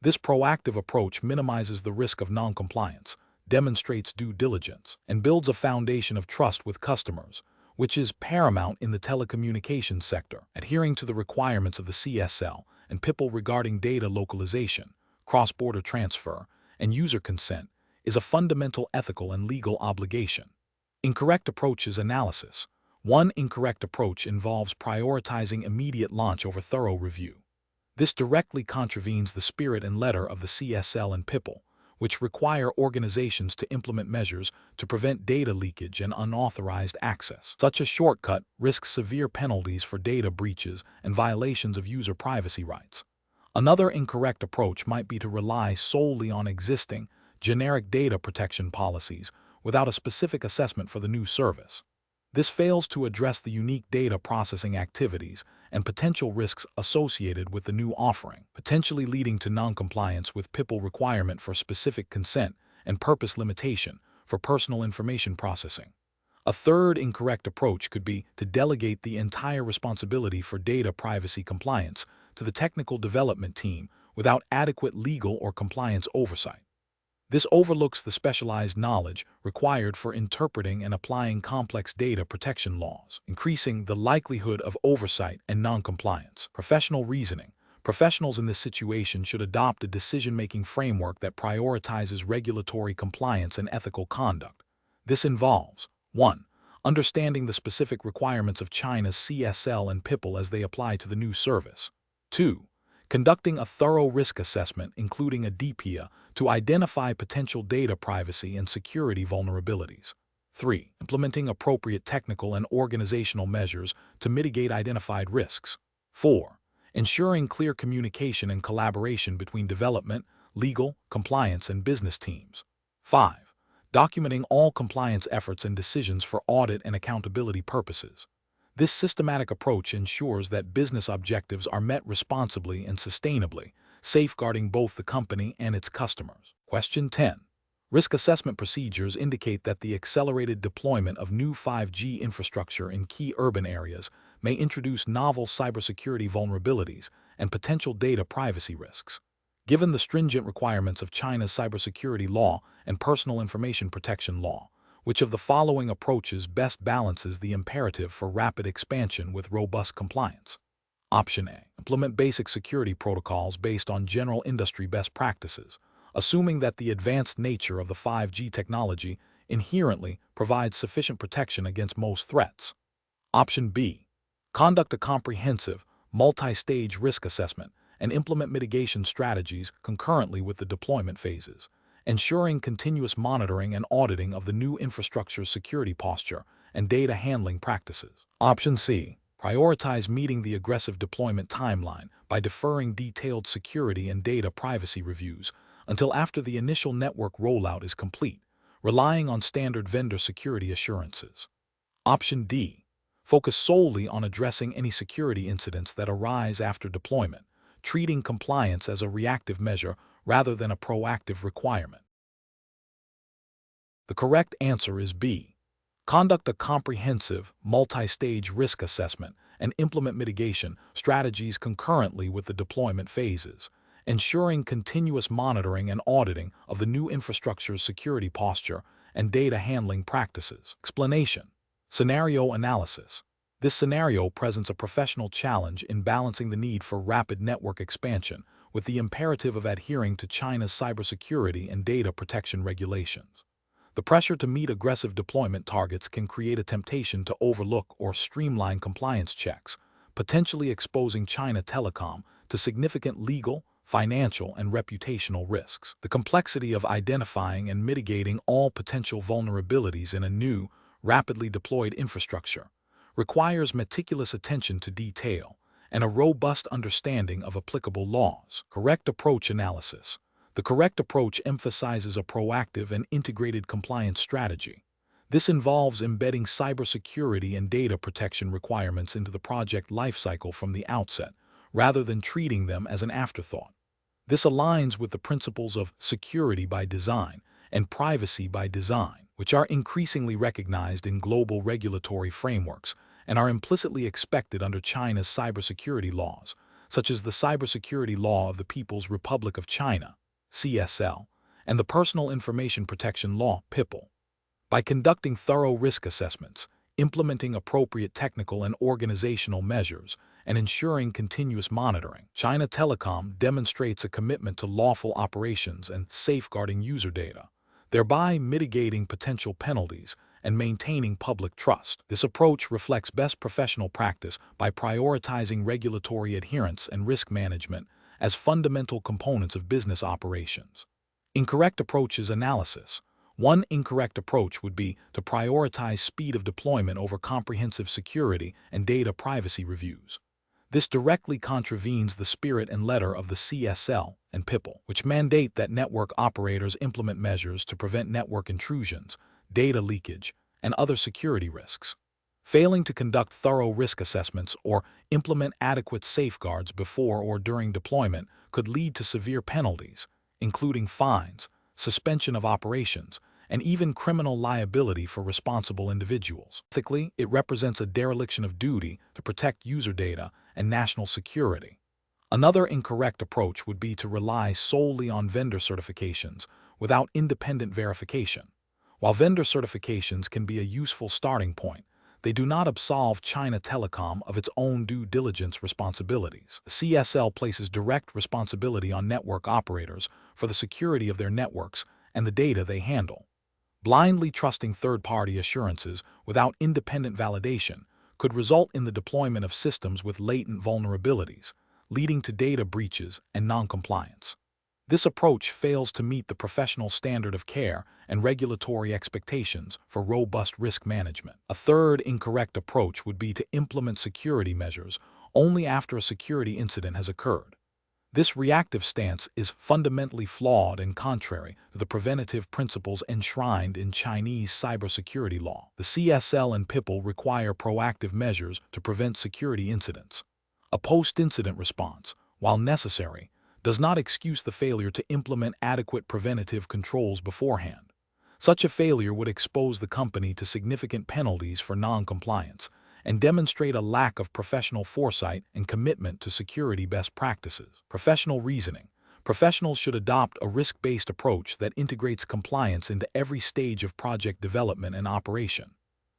Speaker 1: This proactive approach minimizes the risk of non-compliance, demonstrates due diligence, and builds a foundation of trust with customers, which is paramount in the telecommunications sector. Adhering to the requirements of the CSL and PIPL regarding data localization, cross-border transfer, and user consent is a fundamental ethical and legal obligation. Incorrect approaches analysis. One incorrect approach involves prioritizing immediate launch over thorough review. This directly contravenes the spirit and letter of the CSL and PIPL, which require organizations to implement measures to prevent data leakage and unauthorized access. Such a shortcut risks severe penalties for data breaches and violations of user privacy rights. Another incorrect approach might be to rely solely on existing, generic data protection policies without a specific assessment for the new service. This fails to address the unique data processing activities and potential risks associated with the new offering, potentially leading to non-compliance with PIPL requirement for specific consent and purpose limitation for personal information processing. A third incorrect approach could be to delegate the entire responsibility for data privacy compliance to the technical development team without adequate legal or compliance oversight. This overlooks the specialized knowledge required for interpreting and applying complex data protection laws, increasing the likelihood of oversight and non-compliance. Professional reasoning. Professionals in this situation should adopt a decision-making framework that prioritizes regulatory compliance and ethical conduct. This involves 1. Understanding the specific requirements of China's CSL and PIPL as they apply to the new service. 2. Conducting a thorough risk assessment, including a DPIA, to identify potential data privacy and security vulnerabilities. 3. Implementing appropriate technical and organizational measures to mitigate identified risks. 4. Ensuring clear communication and collaboration between development, legal, compliance, and business teams. 5. Documenting all compliance efforts and decisions for audit and accountability purposes. This systematic approach ensures that business objectives are met responsibly and sustainably, safeguarding both the company and its customers. Question 10. Risk assessment procedures indicate that the accelerated deployment of new 5G infrastructure in key urban areas may introduce novel cybersecurity vulnerabilities and potential data privacy risks. Given the stringent requirements of China's cybersecurity law and personal information protection law, which of the following approaches best balances the imperative for rapid expansion with robust compliance? Option A. Implement basic security protocols based on general industry best practices, assuming that the advanced nature of the 5G technology inherently provides sufficient protection against most threats. Option B. Conduct a comprehensive, multi-stage risk assessment and implement mitigation strategies concurrently with the deployment phases, ensuring continuous monitoring and auditing of the new infrastructure's security posture and data handling practices. Option C. Prioritize meeting the aggressive deployment timeline by deferring detailed security and data privacy reviews until after the initial network rollout is complete, relying on standard vendor security assurances. Option D. Focus solely on addressing any security incidents that arise after deployment, treating compliance as a reactive measure rather than a proactive requirement. The correct answer is B. Conduct a comprehensive, multi-stage risk assessment and implement mitigation strategies concurrently with the deployment phases, ensuring continuous monitoring and auditing of the new infrastructure's security posture and data handling practices. Explanation. Scenario analysis. This scenario presents a professional challenge in balancing the need for rapid network expansion with the imperative of adhering to China's cybersecurity and data protection regulations. The pressure to meet aggressive deployment targets can create a temptation to overlook or streamline compliance checks, potentially exposing China Telecom to significant legal, financial, and reputational risks. The complexity of identifying and mitigating all potential vulnerabilities in a new, rapidly deployed infrastructure requires meticulous attention to detail and a robust understanding of applicable laws. Correct approach analysis. The correct approach emphasizes a proactive and integrated compliance strategy. This involves embedding cybersecurity and data protection requirements into the project lifecycle from the outset, rather than treating them as an afterthought. This aligns with the principles of security by design and privacy by design, which are increasingly recognized in global regulatory frameworks and are implicitly expected under China's cybersecurity laws, such as the Cybersecurity Law of the People's Republic of China, CSL, and the Personal Information Protection Law, PIPL. By conducting thorough risk assessments, implementing appropriate technical and organizational measures, and ensuring continuous monitoring, China Telecom demonstrates a commitment to lawful operations and safeguarding user data, thereby mitigating potential penalties and maintaining public trust. This approach reflects best professional practice by prioritizing regulatory adherence and risk management as fundamental components of business operations. Incorrect approaches analysis. One incorrect approach would be to prioritize speed of deployment over comprehensive security and data privacy reviews. This directly contravenes the spirit and letter of the CSL and PIPL, which mandate that network operators implement measures to prevent network intrusions, data leakage, and other security risks. Failing to conduct thorough risk assessments or implement adequate safeguards before or during deployment could lead to severe penalties, including fines, suspension of operations, and even criminal liability for responsible individuals. Ethically, it represents a dereliction of duty to protect user data and national security. Another incorrect approach would be to rely solely on vendor certifications without independent verification. While vendor certifications can be a useful starting point, they do not absolve China Telecom of its own due diligence responsibilities. The CSL places direct responsibility on network operators for the security of their networks and the data they handle. Blindly trusting third-party assurances without independent validation could result in the deployment of systems with latent vulnerabilities, leading to data breaches and noncompliance. This approach fails to meet the professional standard of care and regulatory expectations for robust risk management. A third incorrect approach would be to implement security measures only after a security incident has occurred. This reactive stance is fundamentally flawed and contrary to the preventative principles enshrined in Chinese cybersecurity law. The CSL and PIPL require proactive measures to prevent security incidents. A post-incident response, while necessary, does not excuse the failure to implement adequate preventative controls beforehand. Such a failure would expose the company to significant penalties for non-compliance and demonstrate a lack of professional foresight and commitment to security best practices. Professional reasoning. Professionals should adopt a risk-based approach that integrates compliance into every stage of project development and operation.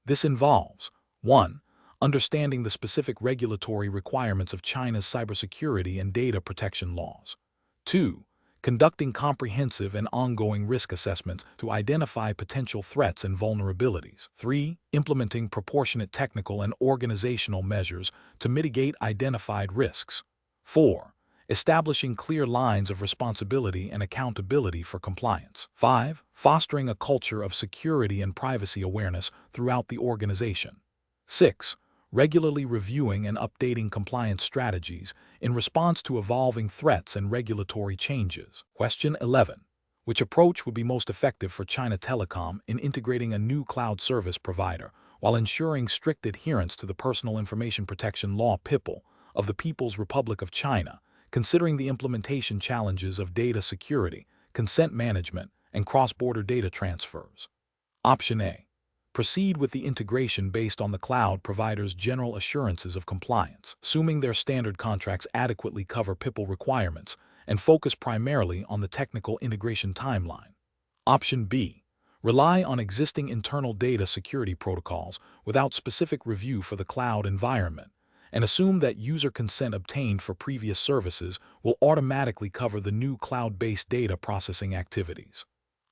Speaker 1: This involves 1. Understanding the specific regulatory requirements of China's cybersecurity and data protection laws. 2. Conducting comprehensive and ongoing risk assessments to identify potential threats and vulnerabilities. 3. Implementing proportionate technical and organizational measures to mitigate identified risks. 4. Establishing clear lines of responsibility and accountability for compliance. 5. Fostering a culture of security and privacy awareness throughout the organization. 6. Regularly reviewing and updating compliance strategies in response to evolving threats and regulatory changes. Question 11. Which approach would be most effective for China Telecom in integrating a new cloud service provider while ensuring strict adherence to the Personal Information Protection Law (PIPL) of the People's Republic of China, considering the implementation challenges of data security, consent management, and cross-border data transfers? Option A. Proceed with the integration based on the cloud provider's general assurances of compliance, assuming their standard contracts adequately cover PIPL requirements, and focus primarily on the technical integration timeline. Option B. Rely on existing internal data security protocols without specific review for the cloud environment, and assume that user consent obtained for previous services will automatically cover the new cloud-based data processing activities.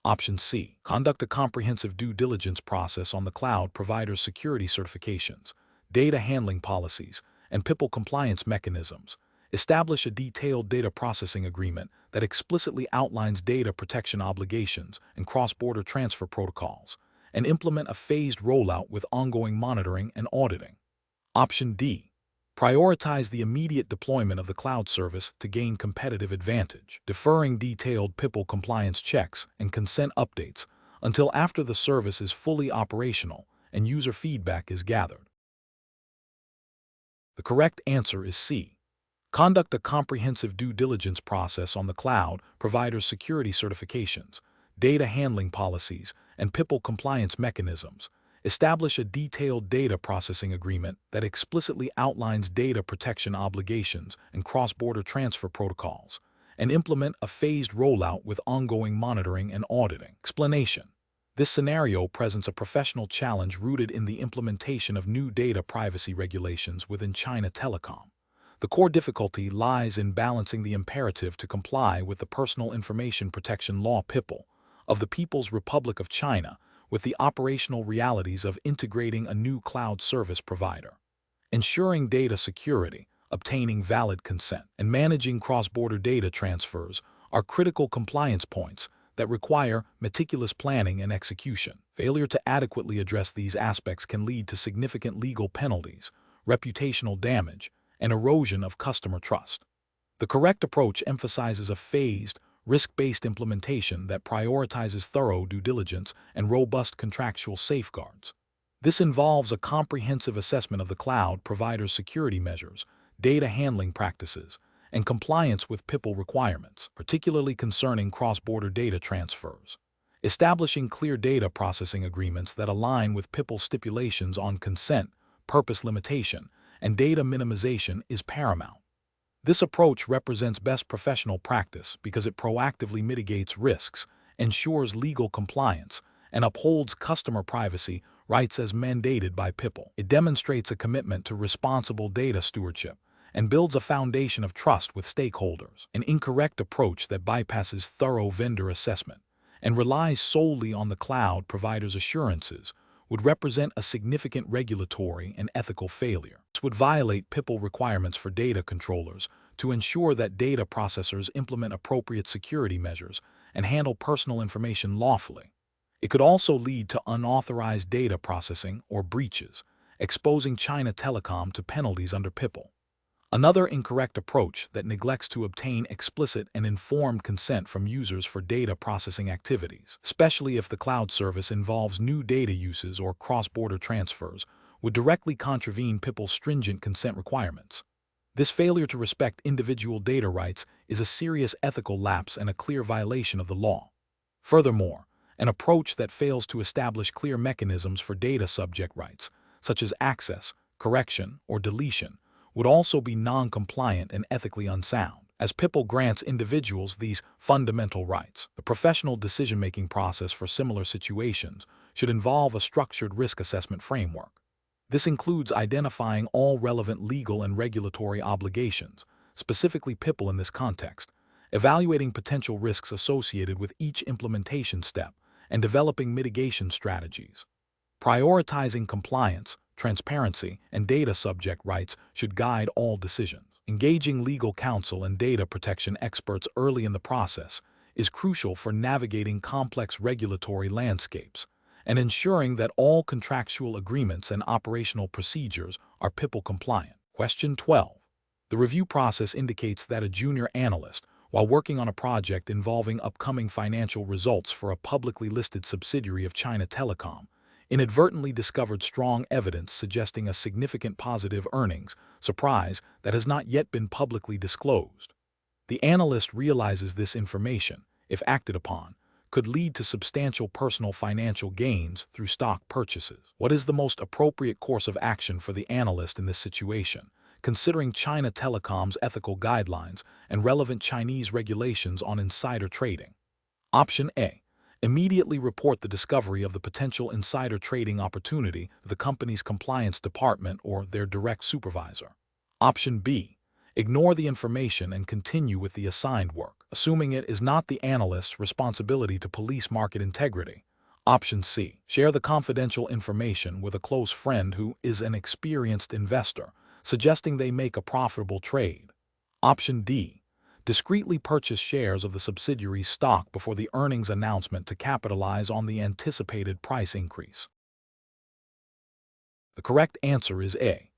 Speaker 1: Option C. Conduct a comprehensive due diligence process on the cloud provider's security certifications, data handling policies, and PIPL compliance mechanisms. Establish a detailed data processing agreement that explicitly outlines data protection obligations and cross-border transfer protocols, and implement a phased rollout with ongoing monitoring and auditing. Option D. Prioritize the immediate deployment of the cloud service to gain competitive advantage, deferring detailed PIPL compliance checks and consent updates until after the service is fully operational and user feedback is gathered. The correct answer is C. Conduct a comprehensive due diligence process on the cloud provider's security certifications, data handling policies, and PIPL compliance mechanisms. Establish a detailed data processing agreement that explicitly outlines data protection obligations and cross-border transfer protocols, and implement a phased rollout with ongoing monitoring and auditing. Explanation. This scenario presents a professional challenge rooted in the implementation of new data privacy regulations within China Telecom. The core difficulty lies in balancing the imperative to comply with the Personal Information Protection Law (PIPL) of the People's Republic of China with the operational realities of integrating a new cloud service provider. Ensuring data security, obtaining valid consent, and managing cross-border data transfers are critical compliance points that require meticulous planning and execution. Failure to adequately address these aspects can lead to significant legal penalties, reputational damage, and erosion of customer trust. The correct approach emphasizes a phased, risk-based implementation that prioritizes thorough due diligence and robust contractual safeguards. This involves a comprehensive assessment of the cloud provider's security measures, data handling practices, and compliance with PIPL requirements, particularly concerning cross-border data transfers. Establishing clear data processing agreements that align with PIPL stipulations on consent, purpose limitation, and data minimization is paramount. This approach represents best professional practice because it proactively mitigates risks, ensures legal compliance, and upholds customer privacy rights as mandated by PIPL. It demonstrates a commitment to responsible data stewardship and builds a foundation of trust with stakeholders. An incorrect approach that bypasses thorough vendor assessment and relies solely on the cloud provider's assurances would represent a significant regulatory and ethical failure. This would violate PIPL requirements for data controllers to ensure that data processors implement appropriate security measures and handle personal information lawfully. It could also lead to unauthorized data processing or breaches, exposing China Telecom to penalties under PIPL. Another incorrect approach that neglects to obtain explicit and informed consent from users for data processing activities, especially if the cloud service involves new data uses or cross-border transfers, would directly contravene PIPL's stringent consent requirements. This failure to respect individual data rights is a serious ethical lapse and a clear violation of the law. Furthermore, an approach that fails to establish clear mechanisms for data subject rights, such as access, correction, or deletion, would also be non-compliant and ethically unsound, as PIPL grants individuals these fundamental rights. The professional decision-making process for similar situations should involve a structured risk assessment framework. This includes identifying all relevant legal and regulatory obligations, specifically PIPL in this context, evaluating potential risks associated with each implementation step, and developing mitigation strategies. Prioritizing compliance, transparency, and data subject rights should guide all decisions. Engaging legal counsel and data protection experts early in the process is crucial for navigating complex regulatory landscapes and ensuring that all contractual agreements and operational procedures are PIPL compliant. Question 12. The review process indicates that a junior analyst, while working on a project involving upcoming financial results for a publicly listed subsidiary of China Telecom, inadvertently discovered strong evidence suggesting a significant positive earnings surprise that has not yet been publicly disclosed. The analyst realizes this information, if acted upon, could lead to substantial personal financial gains through stock purchases. What is the most appropriate course of action for the analyst in this situation, considering China Telecom's ethical guidelines and relevant Chinese regulations on insider trading? Option A. Immediately report the discovery of the potential insider trading opportunity to the company's compliance department or their direct supervisor. Option B. Ignore the information and continue with the assigned work, assuming it is not the analyst's responsibility to police market integrity. Option C. Share the confidential information with a close friend who is an experienced investor, suggesting they make a profitable trade. Option D. Discreetly purchase shares of the subsidiary's stock before the earnings announcement to capitalize on the anticipated price increase. The correct answer is A.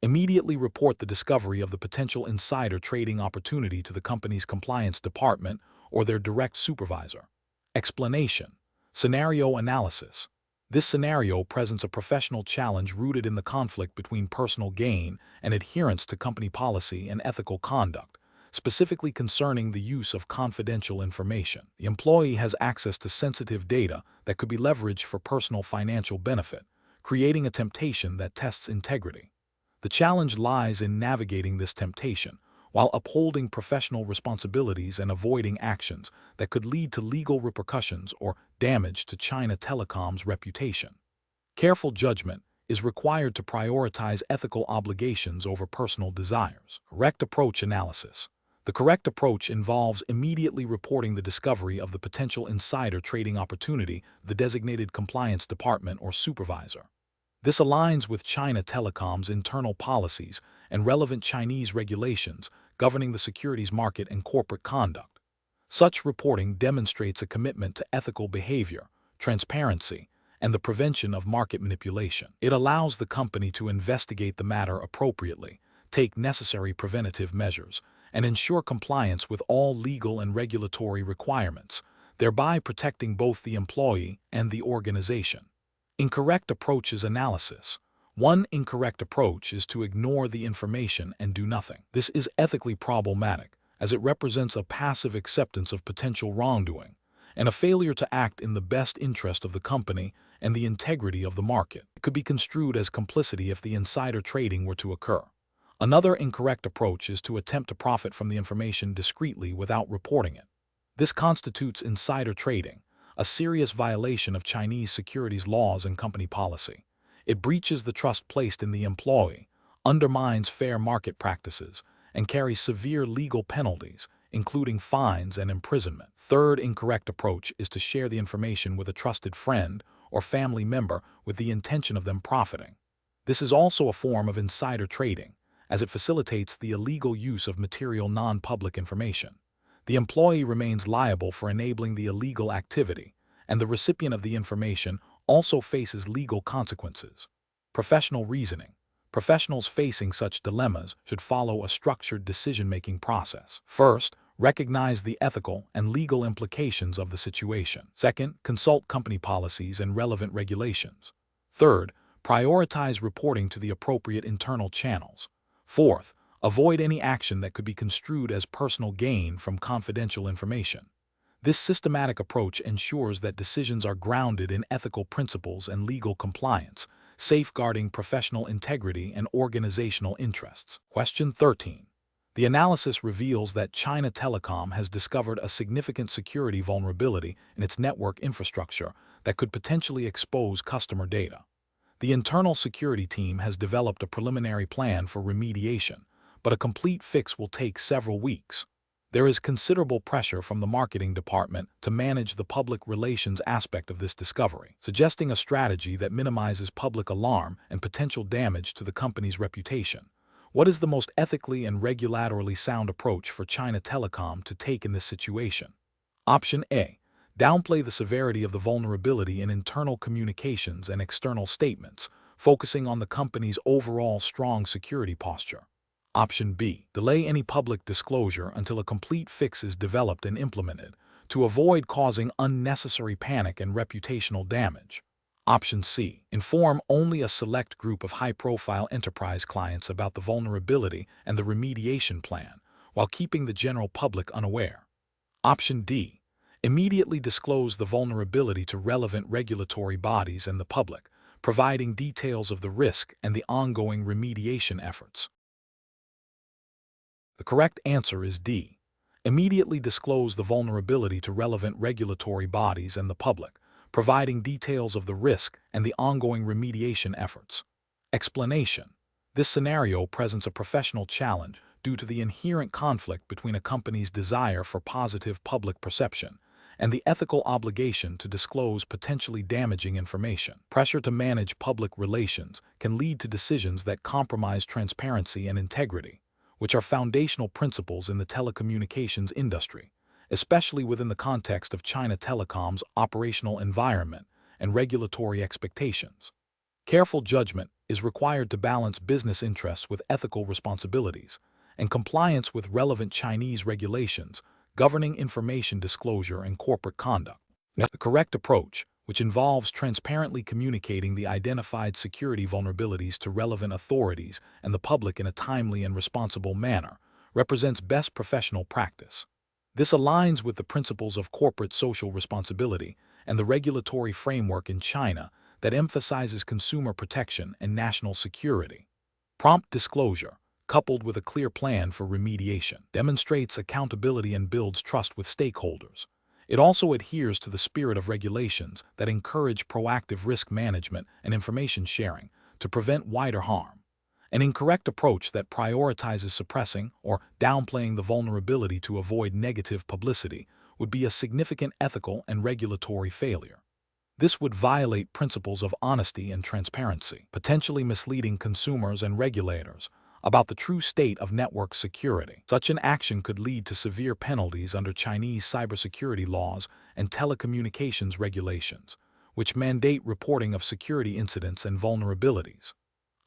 Speaker 1: Immediately report the discovery of the potential insider trading opportunity to the company's compliance department or their direct supervisor. Explanation. Scenario analysis. This scenario presents a professional challenge rooted in the conflict between personal gain and adherence to company policy and ethical conduct, specifically concerning the use of confidential information. The employee has access to sensitive data that could be leveraged for personal financial benefit, creating a temptation that tests integrity. The challenge lies in navigating this temptation while upholding professional responsibilities and avoiding actions that could lead to legal repercussions or damage to China Telecom's reputation. Careful judgment is required to prioritize ethical obligations over personal desires. Correct approach analysis. The correct approach involves immediately reporting the discovery of the potential insider trading opportunity to the designated compliance department or supervisor. This aligns with China Telecom's internal policies and relevant Chinese regulations governing the securities market and corporate conduct. Such reporting demonstrates a commitment to ethical behavior, transparency, and the prevention of market manipulation. It allows the company to investigate the matter appropriately, take necessary preventative measures, and ensure compliance with all legal and regulatory requirements, thereby protecting both the employee and the organization. Incorrect approaches analysis. One incorrect approach is to ignore the information and do nothing. This is ethically problematic, as it represents a passive acceptance of potential wrongdoing and a failure to act in the best interest of the company and the integrity of the market. It could be construed as complicity if the insider trading were to occur. Another incorrect approach is to attempt to profit from the information discreetly without reporting it. This constitutes insider trading, a serious violation of Chinese securities laws and company policy. It breaches the trust placed in the employee, undermines fair market practices, and carries severe legal penalties, including fines and imprisonment. Third incorrect approach is to share the information with a trusted friend or family member with the intention of them profiting. This is also a form of insider trading, as it facilitates the illegal use of material non-public information. The employee remains liable for enabling the illegal activity, and the recipient of the information also faces legal consequences. Professional reasoning. Professionals facing such dilemmas should follow a structured decision-making process. First, recognize the ethical and legal implications of the situation. Second, consult company policies and relevant regulations. Third, prioritize reporting to the appropriate internal channels. Fourth, Avoid any action that could be construed as personal gain from confidential information. This systematic approach ensures that decisions are grounded in ethical principles and legal compliance, safeguarding professional integrity and organizational interests. Question 13. The analysis reveals that China Telecom has discovered a significant security vulnerability in its network infrastructure that could potentially expose customer data. The internal security team has developed a preliminary plan for remediation, but a complete fix will take several weeks. There is considerable pressure from the marketing department to manage the public relations aspect of this discovery, suggesting a strategy that minimizes public alarm and potential damage to the company's reputation. What is the most ethically and regulatorily sound approach for China Telecom to take in this situation? Option A. Downplay the severity of the vulnerability in internal communications and external statements, focusing on the company's overall strong security posture. Option B. Delay any public disclosure until a complete fix is developed and implemented, to avoid causing unnecessary panic and reputational damage. Option C. Inform only a select group of high-profile enterprise clients about the vulnerability and the remediation plan, while keeping the general public unaware. Option D. Immediately disclose the vulnerability to relevant regulatory bodies and the public, providing details of the risk and the ongoing remediation efforts. The correct answer is D. Immediately disclose the vulnerability to relevant regulatory bodies and the public, providing details of the risk and the ongoing remediation efforts. Explanation. This scenario presents a professional challenge due to the inherent conflict between a company's desire for positive public perception and the ethical obligation to disclose potentially damaging information. Pressure to manage public relations can lead to decisions that compromise transparency and integrity, which are foundational principles in the telecommunications industry, especially within the context of China Telecom's operational environment and regulatory expectations. Careful judgment is required to balance business interests with ethical responsibilities and compliance with relevant Chinese regulations governing information disclosure and corporate conduct. The correct approach, which involves transparently communicating the identified security vulnerabilities to relevant authorities and the public in a timely and responsible manner, represents best professional practice. This aligns with the principles of corporate social responsibility and the regulatory framework in China that emphasizes consumer protection and national security. Prompt disclosure, coupled with a clear plan for remediation, demonstrates accountability and builds trust with stakeholders. It also adheres to the spirit of regulations that encourage proactive risk management and information sharing to prevent wider harm. An incorrect approach that prioritizes suppressing or downplaying the vulnerability to avoid negative publicity would be a significant ethical and regulatory failure. This would violate principles of honesty and transparency, potentially misleading consumers and regulators about the true state of network security. Such an action could lead to severe penalties under Chinese cybersecurity laws and telecommunications regulations, which mandate reporting of security incidents and vulnerabilities.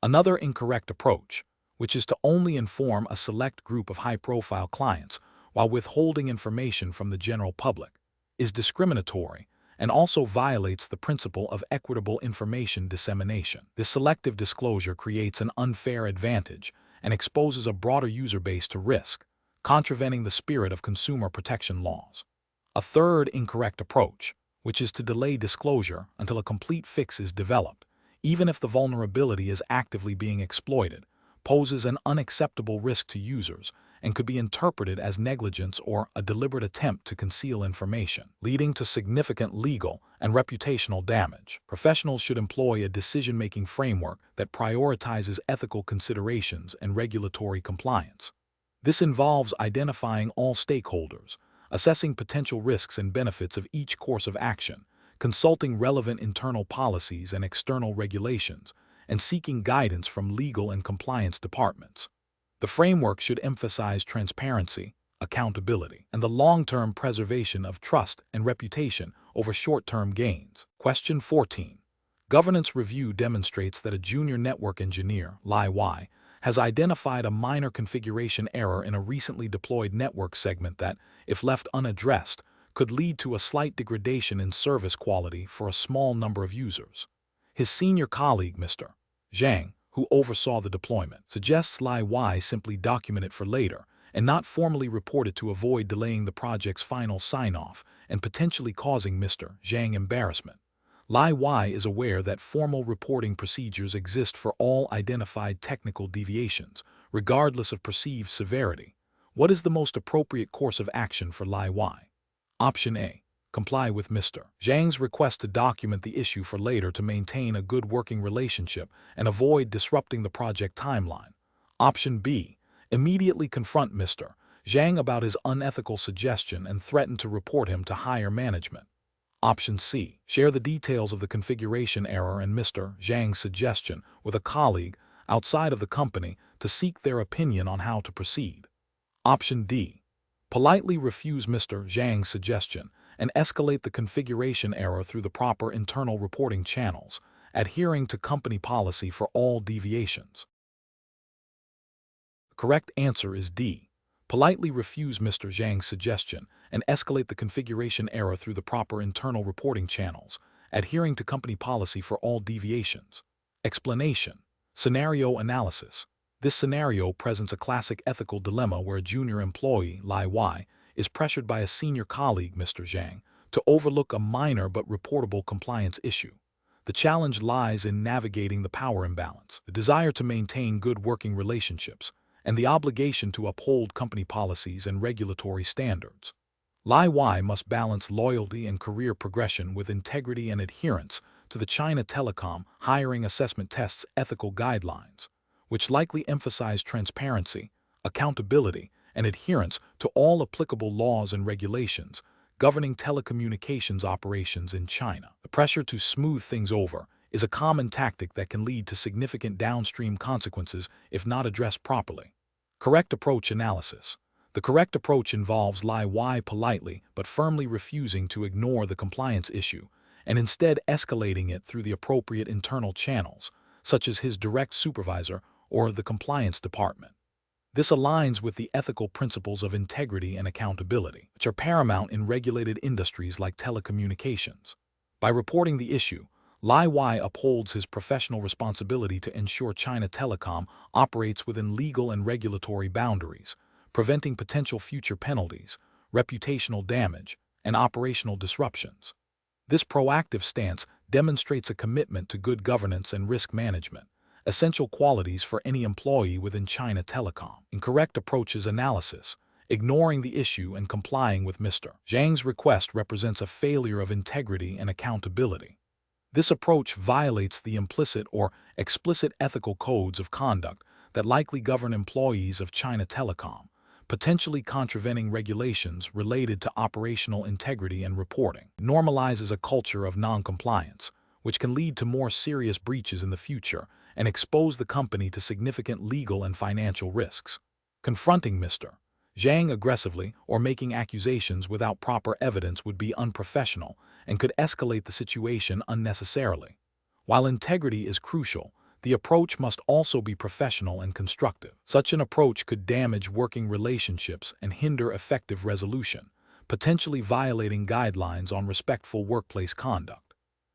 Speaker 1: Another incorrect approach, which is to only inform a select group of high-profile clients while withholding information from the general public, is discriminatory and also violates the principle of equitable information dissemination. This selective disclosure creates an unfair advantage and exposes a broader user base to risk, contravening the spirit of consumer protection laws. A third incorrect approach, which is to delay disclosure until a complete fix is developed, even if the vulnerability is actively being exploited, poses an unacceptable risk to users and could be interpreted as negligence or a deliberate attempt to conceal information, leading to significant legal and reputational damage. Professionals should employ a decision-making framework that prioritizes ethical considerations and regulatory compliance. This involves identifying all stakeholders, assessing potential risks and benefits of each course of action, consulting relevant internal policies and external regulations, and seeking guidance from legal and compliance departments. The framework should emphasize transparency, accountability, and the long-term preservation of trust and reputation over short-term gains. Question 14. Governance review demonstrates that a junior network engineer, Lai Y, has identified a minor configuration error in a recently deployed network segment that, if left unaddressed, could lead to a slight degradation in service quality for a small number of users. His senior colleague, Mr. Zhang, who oversaw the deployment, suggests Lai Y simply document it for later and not formally report it to avoid delaying the project's final sign-off and potentially causing Mr. Zhang embarrassment. Lai Y is aware that formal reporting procedures exist for all identified technical deviations, regardless of perceived severity. What is the most appropriate course of action for Lai Y? Option A. Comply with Mr. Zhang's request to document the issue for later to maintain a good working relationship and avoid disrupting the project timeline. Option B. Immediately confront Mr. Zhang about his unethical suggestion and threaten to report him to higher management. Option C. Share the details of the configuration error and Mr. Zhang's suggestion with a colleague outside of the company to seek their opinion on how to proceed. Option D. Politely refuse Mr. Zhang's suggestion and escalate the configuration error through the proper internal reporting channels, adhering to company policy for all deviations. The correct answer is D. Politely refuse Mr. Zhang's suggestion and escalate the configuration error through the proper internal reporting channels, adhering to company policy for all deviations. Explanation. Scenario analysis. This scenario presents a classic ethical dilemma where a junior employee, Lai Y, is pressured by a senior colleague, Mr. Zhang, to overlook a minor but reportable compliance issue. The challenge lies in navigating the power imbalance, the desire to maintain good working relationships, and the obligation to uphold company policies and regulatory standards. Lai Y must balance loyalty and career progression with integrity and adherence to the China Telecom hiring assessment tests ethical guidelines, which likely emphasize transparency, accountability, and adherence to all applicable laws and regulations governing telecommunications operations in China. The pressure to smooth things over is a common tactic that can lead to significant downstream consequences if not addressed properly. Correct approach analysis. The correct approach involves Lai Y politely but firmly refusing to ignore the compliance issue and instead escalating it through the appropriate internal channels, such as his direct supervisor or the compliance department. This aligns with the ethical principles of integrity and accountability, which are paramount in regulated industries like telecommunications. By reporting the issue, Lai Y upholds his professional responsibility to ensure China Telecom operates within legal and regulatory boundaries, preventing potential future penalties, reputational damage, and operational disruptions. This proactive stance demonstrates a commitment to good governance and risk management, essential qualities for any employee within China Telecom. Incorrect approaches analysis. Ignoring the issue and complying with Mr. Zhang's request represents a failure of integrity and accountability. This approach violates the implicit or explicit ethical codes of conduct that likely govern employees of China Telecom, potentially contravening regulations related to operational integrity and reporting. Normalizes a culture of non-compliance, which can lead to more serious breaches in the future and expose the company to significant legal and financial risks. Confronting Mr. Zhang aggressively or making accusations without proper evidence would be unprofessional and could escalate the situation unnecessarily. While integrity is crucial, the approach must also be professional and constructive. Such an approach could damage working relationships and hinder effective resolution, potentially violating guidelines on respectful workplace conduct.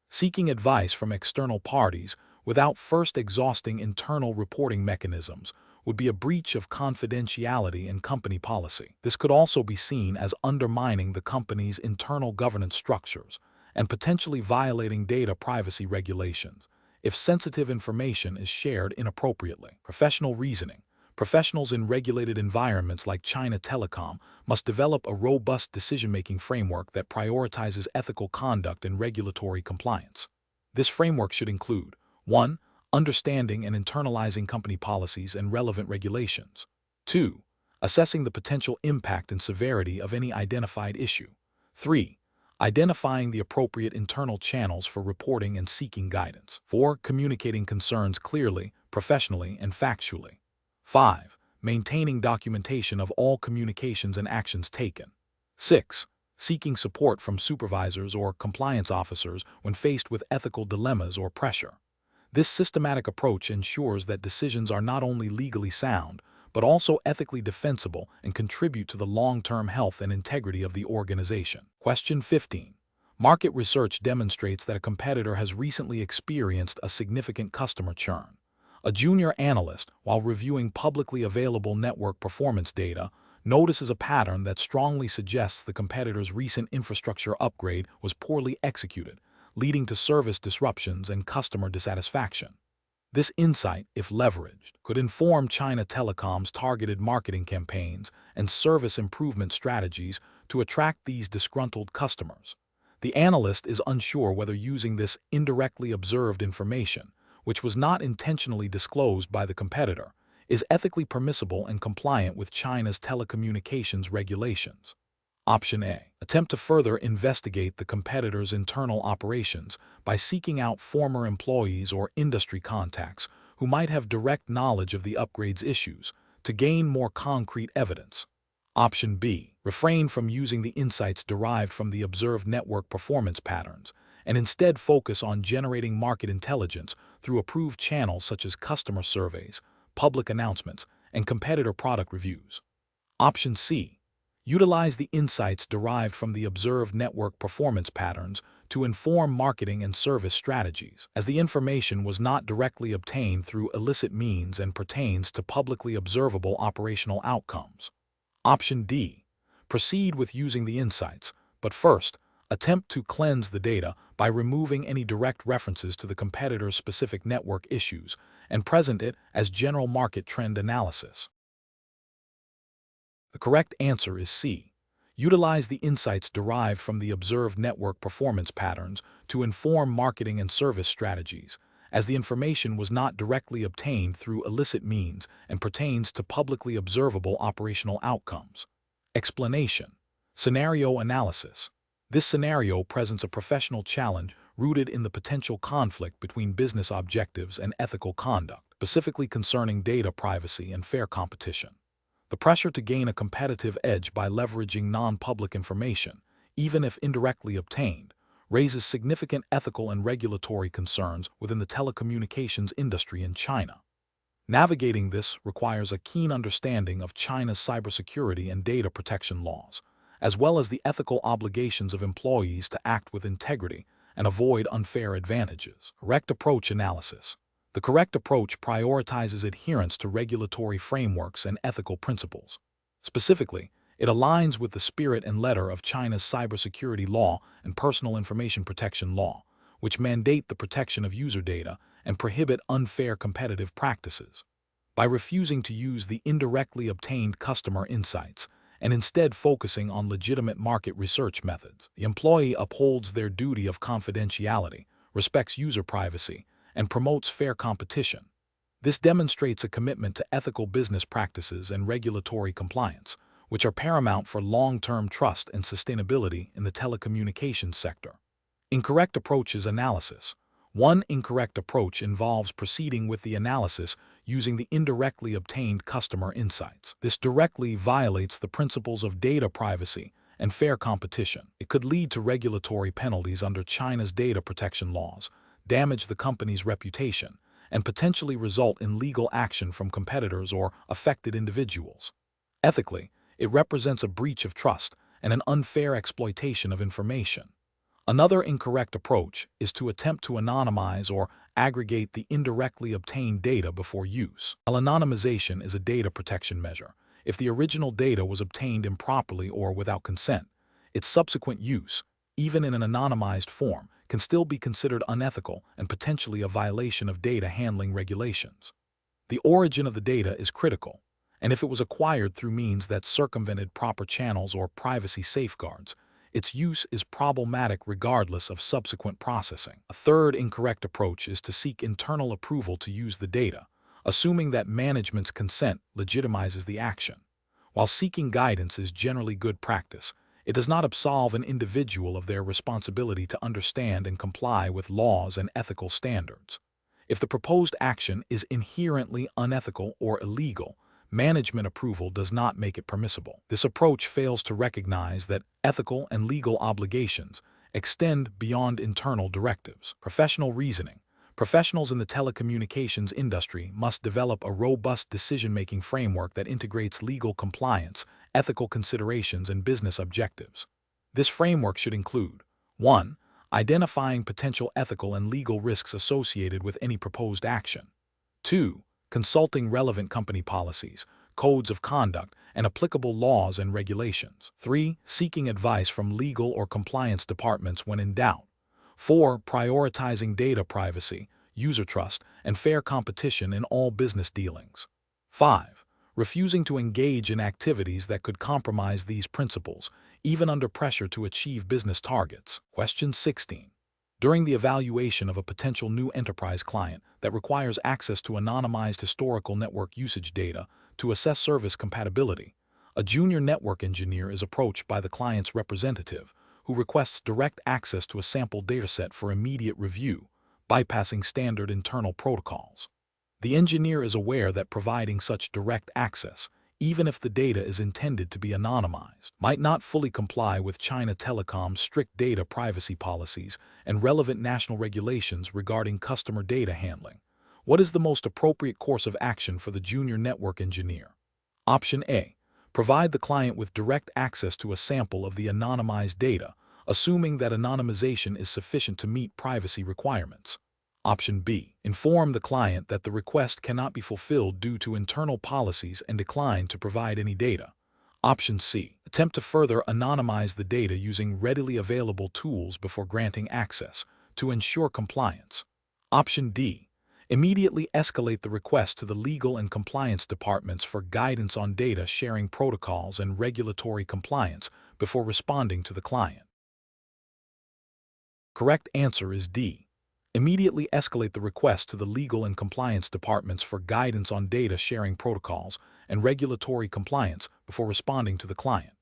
Speaker 1: Seeking advice from external parties without first exhausting internal reporting mechanisms would be a breach of confidentiality and company policy. This could also be seen as undermining the company's internal governance structures and potentially violating data privacy regulations if sensitive information is shared inappropriately. Professional reasoning. Professionals in regulated environments like China Telecom must develop a robust decision-making framework that prioritizes ethical conduct and regulatory compliance. This framework should include 1. Understanding and internalizing company policies and relevant regulations. 2. Assessing the potential impact and severity of any identified issue. 3. Identifying the appropriate internal channels for reporting and seeking guidance. 4. Communicating concerns clearly, professionally, and factually. 5. Maintaining documentation of all communications and actions taken. 6. Seeking support from supervisors or compliance officers when faced with ethical dilemmas or pressure. This systematic approach ensures that decisions are not only legally sound, but also ethically defensible and contribute to the long-term health and integrity of the organization. Question 15. Market research demonstrates that a competitor has recently experienced a significant customer churn. A junior analyst, while reviewing publicly available network performance data, notices a pattern that strongly suggests the competitor's recent infrastructure upgrade was poorly executed, leading to service disruptions and customer dissatisfaction. This insight, if leveraged, could inform China Telecom's targeted marketing campaigns and service improvement strategies to attract these disgruntled customers. The analyst is unsure whether using this indirectly observed information, which was not intentionally disclosed by the competitor, is ethically permissible and compliant with China's telecommunications regulations. Option A. Attempt to further investigate the competitor's internal operations by seeking out former employees or industry contacts who might have direct knowledge of the upgrade's issues to gain more concrete evidence. Option B. Refrain from using the insights derived from the observed network performance patterns and instead focus on generating market intelligence through approved channels such as customer surveys, public announcements, and competitor product reviews. Option C. Utilize the insights derived from the observed network performance patterns to inform marketing and service strategies, as the information was not directly obtained through illicit means and pertains to publicly observable operational outcomes. Option D. Proceed with using the insights, but first, attempt to cleanse the data by removing any direct references to the competitor's specific network issues and present it as general market trend analysis. The correct answer is C. Utilize the insights derived from the observed network performance patterns to inform marketing and service strategies, as the information was not directly obtained through illicit means and pertains to publicly observable operational outcomes. Explanation. Scenario analysis. This scenario presents a professional challenge rooted in the potential conflict between business objectives and ethical conduct, specifically concerning data privacy and fair competition. The pressure to gain a competitive edge by leveraging non-public information, even if indirectly obtained, raises significant ethical and regulatory concerns within the telecommunications industry in China. Navigating this requires a keen understanding of China's cybersecurity and data protection laws, as well as the ethical obligations of employees to act with integrity and avoid unfair advantages. Correct approach analysis. The correct approach prioritizes adherence to regulatory frameworks and ethical principles. Specifically, it aligns with the spirit and letter of China's cybersecurity law and personal information protection law, which mandate the protection of user data and prohibit unfair competitive practices. By refusing to use the indirectly obtained customer insights and instead focusing on legitimate market research methods, the employee upholds their duty of confidentiality, respects user privacy, and promotes fair competition. This demonstrates a commitment to ethical business practices and regulatory compliance, which are paramount for long-term trust and sustainability in the telecommunications sector. Incorrect approaches analysis. One incorrect approach involves proceeding with the analysis using the indirectly obtained customer insights. This directly violates the principles of data privacy and fair competition. It could lead to regulatory penalties under China's data protection laws, damage the company's reputation, and potentially result in legal action from competitors or affected individuals. Ethically, it represents a breach of trust and an unfair exploitation of information. Another incorrect approach is to attempt to anonymize or aggregate the indirectly obtained data before use. While anonymization is a data protection measure, if the original data was obtained improperly or without consent, its subsequent use, even in an anonymized form, can still be considered unethical and potentially a violation of data handling regulations. The origin of the data is critical, and if it was acquired through means that circumvented proper channels or privacy safeguards, its use is problematic regardless of subsequent processing. A third incorrect approach is to seek internal approval to use the data, assuming that management's consent legitimizes the action. While seeking guidance is generally good practice, it does not absolve an individual of their responsibility to understand and comply with laws and ethical standards. If the proposed action is inherently unethical or illegal, management approval does not make it permissible. This approach fails to recognize that ethical and legal obligations extend beyond internal directives. Professional reasoning. Professionals in the telecommunications industry must develop a robust decision-making framework that integrates legal compliance, ethical considerations, and business objectives. This framework should include 1. Identifying potential ethical and legal risks associated with any proposed action. 2. Consulting relevant company policies, codes of conduct, and applicable laws and regulations. 3. Seeking advice from legal or compliance departments when in doubt. 4. Prioritizing data privacy, user trust, and fair competition in all business dealings. 5. Refusing to engage in activities that could compromise these principles, even under pressure to achieve business targets. Question 16. During the evaluation of a potential new enterprise client that requires access to anonymized historical network usage data to assess service compatibility, a junior network engineer is approached by the client's representative, who requests direct access to a sample dataset for immediate review, bypassing standard internal protocols. The engineer is aware that providing such direct access, even if the data is intended to be anonymized, might not fully comply with China Telecom's strict data privacy policies and relevant national regulations regarding customer data handling. What is the most appropriate course of action for the junior network engineer? Option A. Provide the client with direct access to a sample of the anonymized data, assuming that anonymization is sufficient to meet privacy requirements. Option B. Inform the client that the request cannot be fulfilled due to internal policies and decline to provide any data. Option C. Attempt to further anonymize the data using readily available tools before granting access to ensure compliance. Option D. Immediately escalate the request to the legal and compliance departments for guidance on data sharing protocols and regulatory compliance before responding to the client. Correct answer is D. Immediately escalate the request to the legal and compliance departments for guidance on data sharing protocols and regulatory compliance before responding to the client.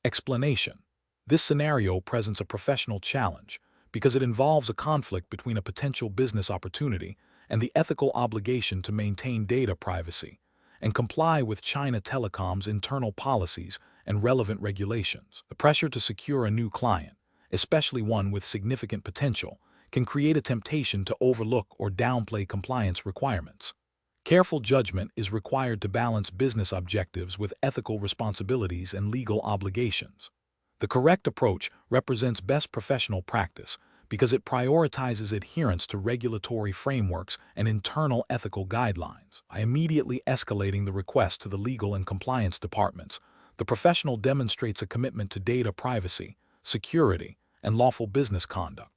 Speaker 1: Explanation. This scenario presents a professional challenge because it involves a conflict between a potential business opportunity and the ethical obligation to maintain data privacy and comply with China Telecom's internal policies and relevant regulations. The pressure to secure a new client, especially one with significant potential, can create a temptation to overlook or downplay compliance requirements. Careful judgment is required to balance business objectives with ethical responsibilities and legal obligations. The correct approach represents best professional practice because it prioritizes adherence to regulatory frameworks and internal ethical guidelines. By immediately escalating the request to the legal and compliance departments, the professional demonstrates a commitment to data privacy, security, and lawful business conduct.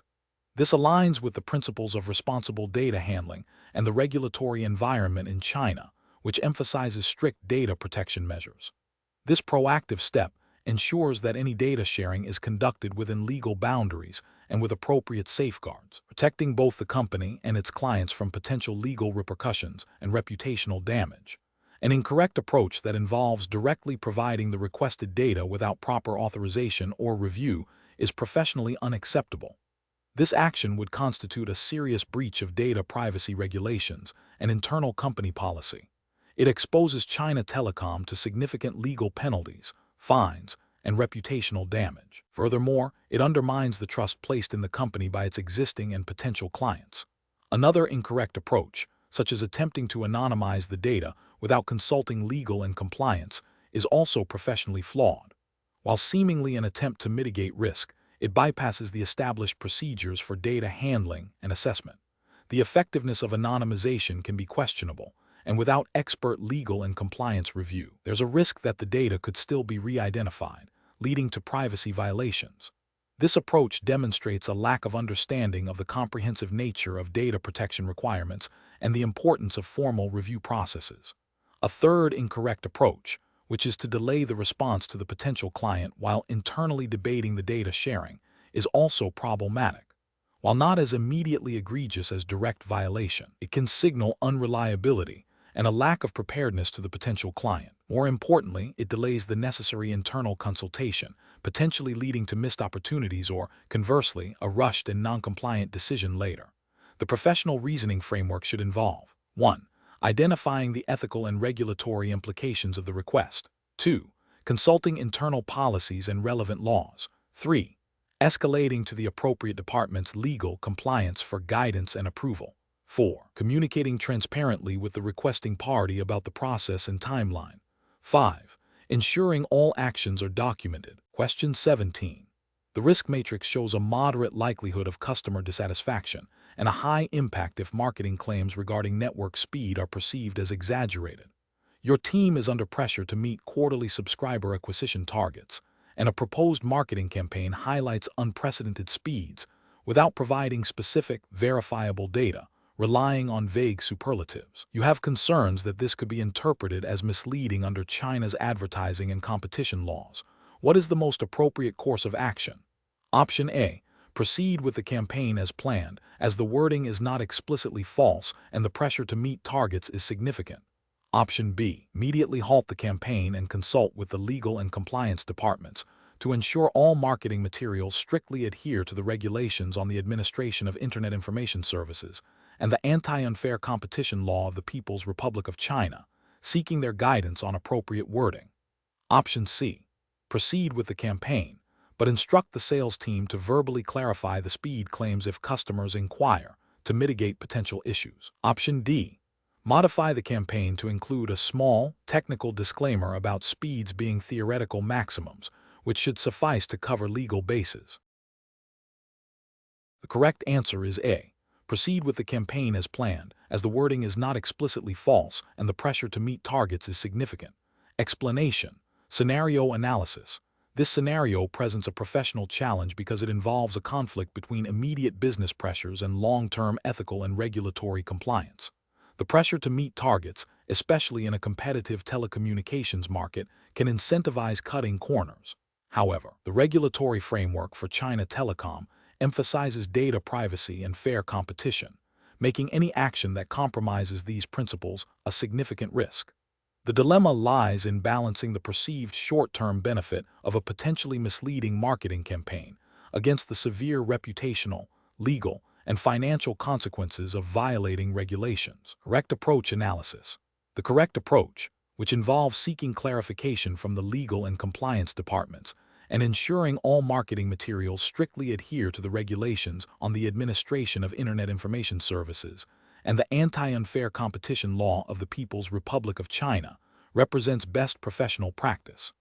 Speaker 1: This aligns with the principles of responsible data handling and the regulatory environment in China, which emphasizes strict data protection measures. This proactive step ensures that any data sharing is conducted within legal boundaries and with appropriate safeguards, protecting both the company and its clients from potential legal repercussions and reputational damage. An incorrect approach that involves directly providing the requested data without proper authorization or review is professionally unacceptable. This action would constitute a serious breach of data privacy regulations and internal company policy. It exposes China Telecom to significant legal penalties, fines, and reputational damage. Furthermore, it undermines the trust placed in the company by its existing and potential clients. Another incorrect approach, such as attempting to anonymize the data without consulting legal and compliance, is also professionally flawed. While seemingly an attempt to mitigate risk, it bypasses the established procedures for data handling and assessment. The effectiveness of anonymization can be questionable, and without expert legal and compliance review, there's a risk that the data could still be re-identified, leading to privacy violations. This approach demonstrates a lack of understanding of the comprehensive nature of data protection requirements and the importance of formal review processes. A third incorrect approach, which is to delay the response to the potential client while internally debating the data sharing, is also problematic. While not as immediately egregious as direct violation, it can signal unreliability and a lack of preparedness to the potential client. More importantly, it delays the necessary internal consultation, potentially leading to missed opportunities or, conversely, a rushed and non-compliant decision later. The professional reasoning framework should involve 1. Identifying the ethical and regulatory implications of the request. 2. Consulting internal policies and relevant laws. 3. Escalating to the appropriate department's legal compliance for guidance and approval. 4. Communicating transparently with the requesting party about the process and timeline. 5. Ensuring all actions are documented. Question 17. The risk matrix shows a moderate likelihood of customer dissatisfaction and a high impact if marketing claims regarding network speed are perceived as exaggerated. Your team is under pressure to meet quarterly subscriber acquisition targets, and a proposed marketing campaign highlights unprecedented speeds without providing specific, verifiable data, relying on vague superlatives. You have concerns that this could be interpreted as misleading under China's advertising and competition laws. What is the most appropriate course of action? Option A. Proceed with the campaign as planned, as the wording is not explicitly false and the pressure to meet targets is significant. Option B. Immediately halt the campaign and consult with the legal and compliance departments to ensure all marketing materials strictly adhere to the regulations on the administration of Internet Information Services and the Anti-Unfair Competition Law of the People's Republic of China, seeking their guidance on appropriate wording. Option C. Proceed with the campaign, but instruct the sales team to verbally clarify the speed claims if customers inquire to mitigate potential issues. Option D. Modify the campaign to include a small, technical disclaimer about speeds being theoretical maximums, which should suffice to cover legal bases. The correct answer is A. Proceed with the campaign as planned, as the wording is not explicitly false and the pressure to meet targets is significant. Explanation. Scenario analysis. This scenario presents a professional challenge because it involves a conflict between immediate business pressures and long-term ethical and regulatory compliance. The pressure to meet targets, especially in a competitive telecommunications market, can incentivize cutting corners. However, the regulatory framework for China Telecom emphasizes data privacy and fair competition, making any action that compromises these principles a significant risk. The dilemma lies in balancing the perceived short-term benefit of a potentially misleading marketing campaign against the severe reputational, legal, and financial consequences of violating regulations. Correct approach analysis. The correct approach, which involves seeking clarification from the legal and compliance departments and ensuring all marketing materials strictly adhere to the regulations on the administration of Internet Information Services and the Anti-Unfair Competition Law of the People's Republic of China, represents best professional practice.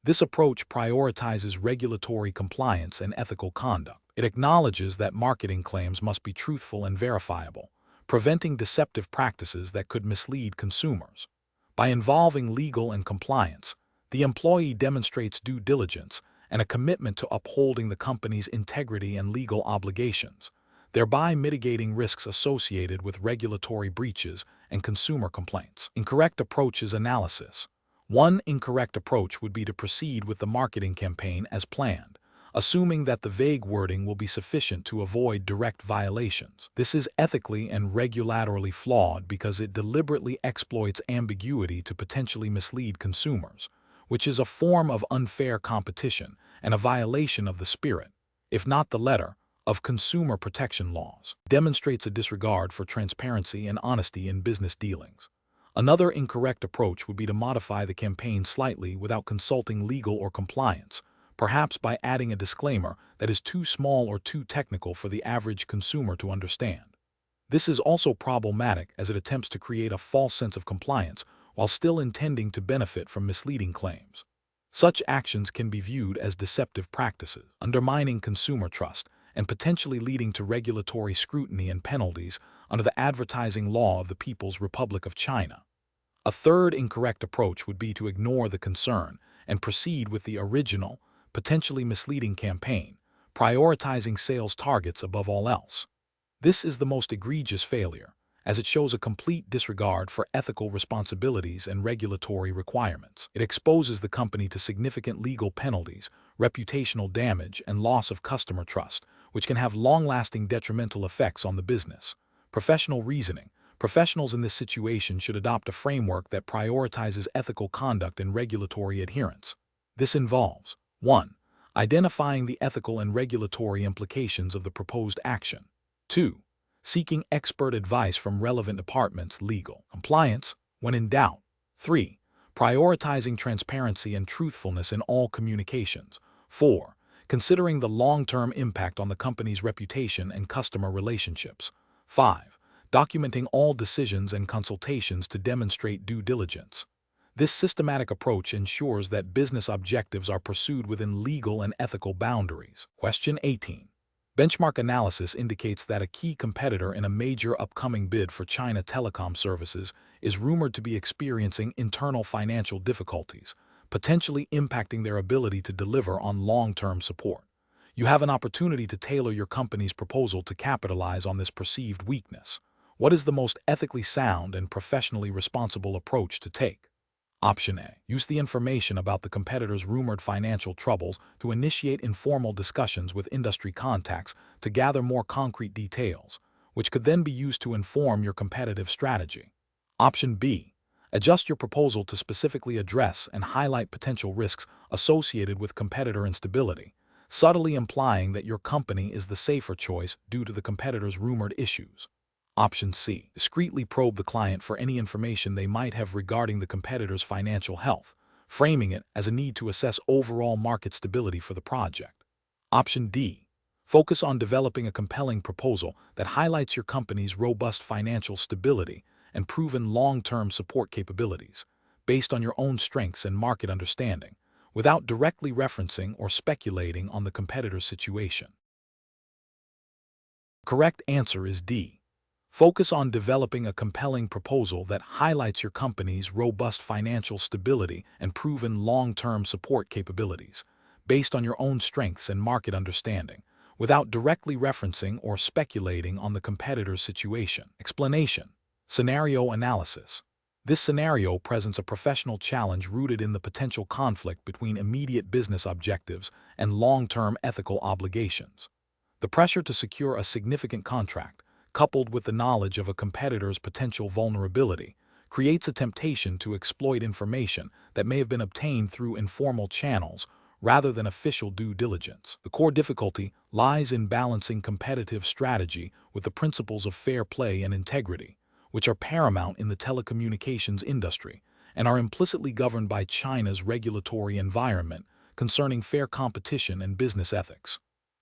Speaker 1: This approach prioritizes regulatory compliance and ethical conduct. It acknowledges that marketing claims must be truthful and verifiable, preventing deceptive practices that could mislead consumers. By involving legal and compliance, the employee demonstrates due diligence and a commitment to upholding the company's integrity and legal obligations, thereby mitigating risks associated with regulatory breaches and consumer complaints. Incorrect approaches analysis. One incorrect approach would be to proceed with the marketing campaign as planned, assuming that the vague wording will be sufficient to avoid direct violations. This is ethically and regulatorily flawed because it deliberately exploits ambiguity to potentially mislead consumers, which is a form of unfair competition and a violation of the spirit, if not the letter, of consumer protection laws. Demonstrates a disregard for transparency and honesty in business dealings. Another incorrect approach would be to modify the campaign slightly without consulting legal or compliance, perhaps by adding a disclaimer that is too small or too technical for the average consumer to understand. This is also problematic as it attempts to create a false sense of compliance while still intending to benefit from misleading claims. Such actions can be viewed as deceptive practices, undermining consumer trust and potentially leading to regulatory scrutiny and penalties under the advertising law of the People's Republic of China. A third incorrect approach would be to ignore the concern and proceed with the original, potentially misleading campaign, prioritizing sales targets above all else. This is the most egregious failure, as it shows a complete disregard for ethical responsibilities and regulatory requirements. It exposes the company to significant legal penalties, reputational damage, and loss of customer trust, which can have long-lasting detrimental effects on the business. Professional reasoning. Professionals in this situation should adopt a framework that prioritizes ethical conduct and regulatory adherence. This involves 1. Identifying the ethical and regulatory implications of the proposed action. 2. Seeking expert advice from relevant departments, legal, compliance, when in doubt. 3. Prioritizing transparency and truthfulness in all communications. 4. Considering the long-term impact on the company's reputation and customer relationships. 5. Documenting all decisions and consultations to demonstrate due diligence. This systematic approach ensures that business objectives are pursued within legal and ethical boundaries. Question 18. Benchmark analysis indicates that a key competitor in a major upcoming bid for China Telecom services is rumored to be experiencing internal financial difficulties, potentially impacting their ability to deliver on long-term support. You have an opportunity to tailor your company's proposal to capitalize on this perceived weakness. What is the most ethically sound and professionally responsible approach to take? Option A. Use the information about the competitor's rumored financial troubles to initiate informal discussions with industry contacts to gather more concrete details, which could then be used to inform your competitive strategy. Option B. Adjust your proposal to specifically address and highlight potential risks associated with competitor instability, subtly implying that your company is the safer choice due to the competitor's rumored issues. Option C. Discreetly probe the client for any information they might have regarding the competitor's financial health, framing it as a need to assess overall market stability for the project. Option D. Focus on developing a compelling proposal that highlights your company's robust financial stability and proven long-term support capabilities, based on your own strengths and market understanding, without directly referencing or speculating on the competitor's situation. The correct answer is D. Focus on developing a compelling proposal that highlights your company's robust financial stability and proven long-term support capabilities, based on your own strengths and market understanding, without directly referencing or speculating on the competitor's situation. Explanation. Scenario analysis. This scenario presents a professional challenge rooted in the potential conflict between immediate business objectives and long-term ethical obligations. The pressure to secure a significant contract, coupled with the knowledge of a competitor's potential vulnerability, creates a temptation to exploit information that may have been obtained through informal channels rather than official due diligence. The core difficulty lies in balancing competitive strategy with the principles of fair play and integrity, which are paramount in the telecommunications industry and are implicitly governed by China's regulatory environment concerning fair competition and business ethics.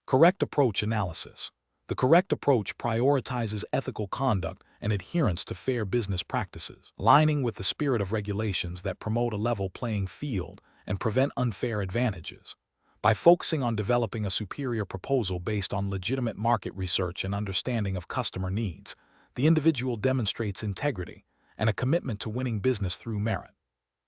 Speaker 1: Correct approach analysis. The correct approach prioritizes ethical conduct and adherence to fair business practices, aligning with the spirit of regulations that promote a level playing field and prevent unfair advantages. By focusing on developing a superior proposal based on legitimate market research and understanding of customer needs, the individual demonstrates integrity and a commitment to winning business through merit.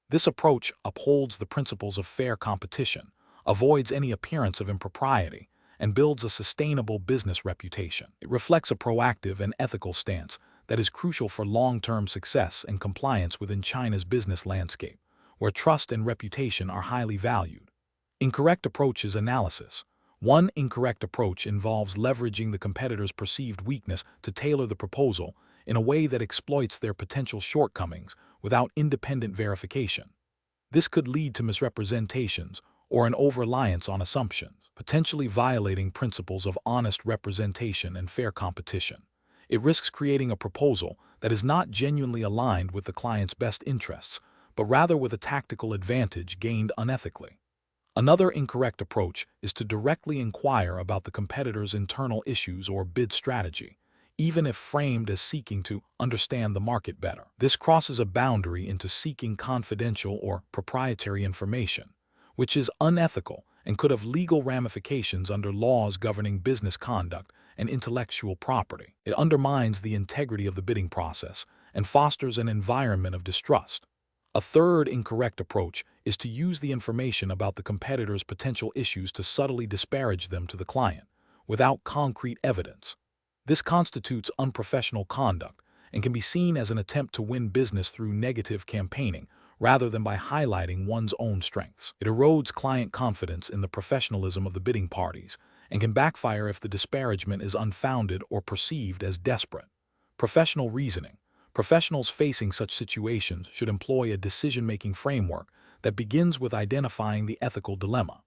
Speaker 1: This approach upholds the principles of fair competition, avoids any appearance of impropriety, and builds a sustainable business reputation. It reflects a proactive and ethical stance that is crucial for long-term success and compliance within China's business landscape, where trust and reputation are highly valued. Incorrect approaches analysis. One incorrect approach involves leveraging the competitor's perceived weakness to tailor the proposal in a way that exploits their potential shortcomings without independent verification. This could lead to misrepresentations or an over-reliance on assumptions, potentially violating principles of honest representation and fair competition. It risks creating a proposal that is not genuinely aligned with the client's best interests, but rather with a tactical advantage gained unethically. Another incorrect approach is to directly inquire about the competitor's internal issues or bid strategy, even if framed as seeking to understand the market better. This crosses a boundary into seeking confidential or proprietary information, which is unethical and could have legal ramifications under laws governing business conduct and intellectual property. It undermines the integrity of the bidding process and fosters an environment of distrust. A third incorrect approach is to use the information about the competitor's potential issues to subtly disparage them to the client, without concrete evidence. This constitutes unprofessional conduct and can be seen as an attempt to win business through negative campaigning rather than by highlighting one's own strengths. It erodes client confidence in the professionalism of the bidding parties and can backfire if the disparagement is unfounded or perceived as desperate. Professional reasoning. Professionals facing such situations should employ a decision-making framework that begins with identifying the ethical dilemma.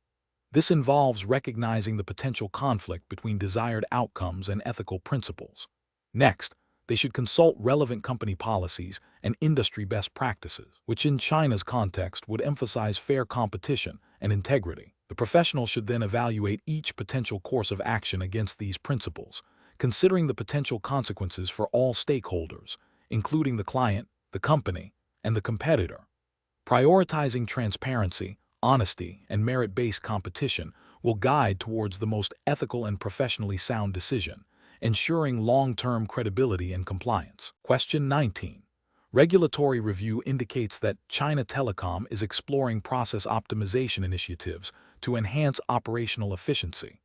Speaker 1: This involves recognizing the potential conflict between desired outcomes and ethical principles. Next, they should consult relevant company policies and industry best practices, which in China's context would emphasize fair competition and integrity. The professional should then evaluate each potential course of action against these principles, considering the potential consequences for all stakeholders, including the client, the company, and the competitor. Prioritizing transparency, honesty, and merit-based competition will guide towards the most ethical and professionally sound decision, ensuring long-term credibility and compliance. Question 19. Regulatory review indicates that China Telecom is exploring process optimization initiatives to enhance operational efficiency.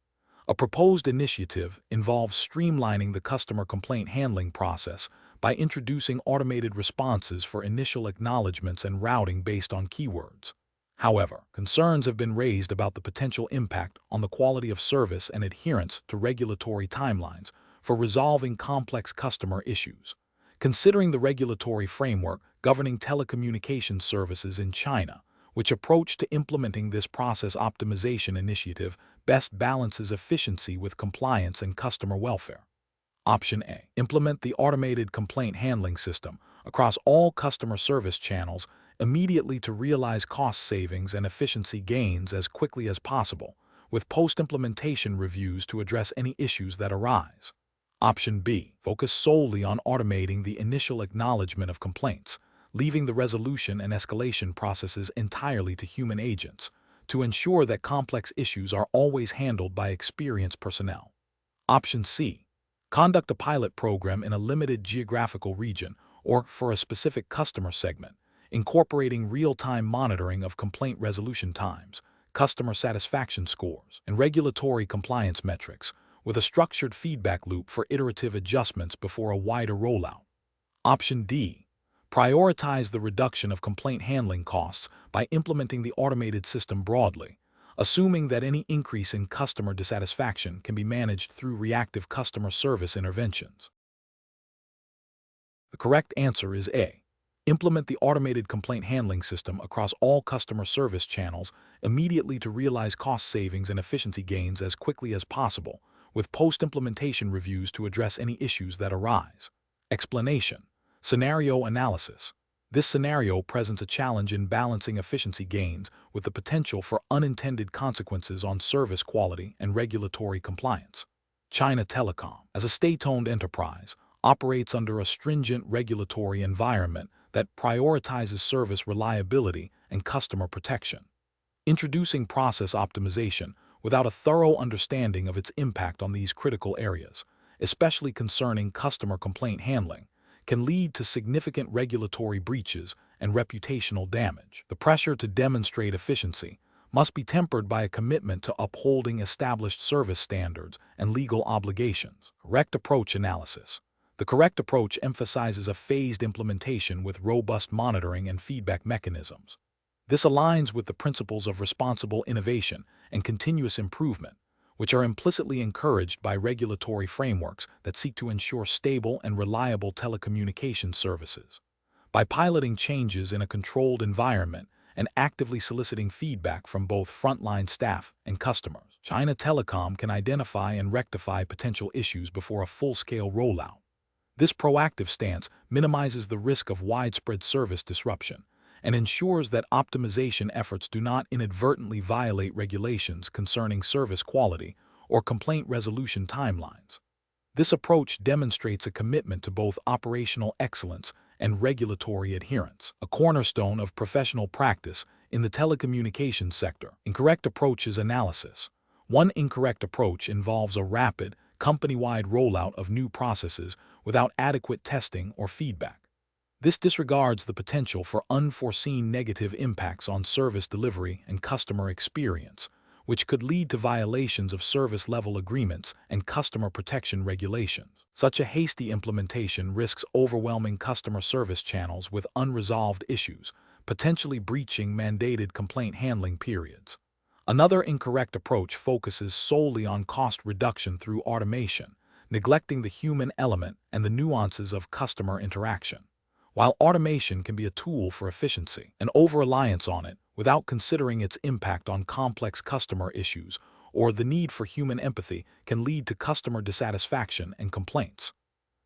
Speaker 1: A proposed initiative involves streamlining the customer complaint handling process by introducing automated responses for initial acknowledgments and routing based on keywords. However, concerns have been raised about the potential impact on the quality of service and adherence to regulatory timelines for resolving complex customer issues. Considering the regulatory framework governing telecommunications services in China, which approach to implementing this process optimization initiative best balances efficiency with compliance and customer welfare. Option A. Implement the automated complaint handling system across all customer service channels immediately to realize cost savings and efficiency gains as quickly as possible, with post-implementation reviews to address any issues that arise. Option B. Focus solely on automating the initial acknowledgement of complaints, leaving the resolution and escalation processes entirely to human agents, to ensure that complex issues are always handled by experienced personnel. Option C. Conduct a pilot program in a limited geographical region or for a specific customer segment, incorporating real-time monitoring of complaint resolution times, customer satisfaction scores, and regulatory compliance metrics, with a structured feedback loop for iterative adjustments before a wider rollout. Option D. Prioritize the reduction of complaint handling costs by implementing the automated system broadly, assuming that any increase in customer dissatisfaction can be managed through reactive customer service interventions. The correct answer is A. Implement the automated complaint handling system across all customer service channels immediately to realize cost savings and efficiency gains as quickly as possible, with post-implementation reviews to address any issues that arise. Explanation. Scenario analysis. This scenario presents a challenge in balancing efficiency gains with the potential for unintended consequences on service quality and regulatory compliance. China Telecom, as a state-owned enterprise, operates under a stringent regulatory environment that prioritizes service reliability and customer protection. Introducing process optimization without a thorough understanding of its impact on these critical areas, especially concerning customer complaint handling, can lead to significant regulatory breaches and reputational damage. The pressure to demonstrate efficiency must be tempered by a commitment to upholding established service standards and legal obligations. Correct approach analysis. The correct approach emphasizes a phased implementation with robust monitoring and feedback mechanisms. This aligns with the principles of responsible innovation and continuous improvement, which are implicitly encouraged by regulatory frameworks that seek to ensure stable and reliable telecommunications services. By piloting changes in a controlled environment and actively soliciting feedback from both frontline staff and customers, China Telecom can identify and rectify potential issues before a full-scale rollout. This proactive stance minimizes the risk of widespread service disruption and ensures that optimization efforts do not inadvertently violate regulations concerning service quality or complaint resolution timelines. This approach demonstrates a commitment to both operational excellence and regulatory adherence, a cornerstone of professional practice in the telecommunications sector. Incorrect approaches analysis. One incorrect approach involves a rapid, company-wide rollout of new processes without adequate testing or feedback. This disregards the potential for unforeseen negative impacts on service delivery and customer experience, which could lead to violations of service-level agreements and customer protection regulations. Such a hasty implementation risks overwhelming customer service channels with unresolved issues, potentially breaching mandated complaint handling periods. Another incorrect approach focuses solely on cost reduction through automation, neglecting the human element and the nuances of customer interaction. While automation can be a tool for efficiency, an over-reliance on it without considering its impact on complex customer issues or the need for human empathy can lead to customer dissatisfaction and complaints.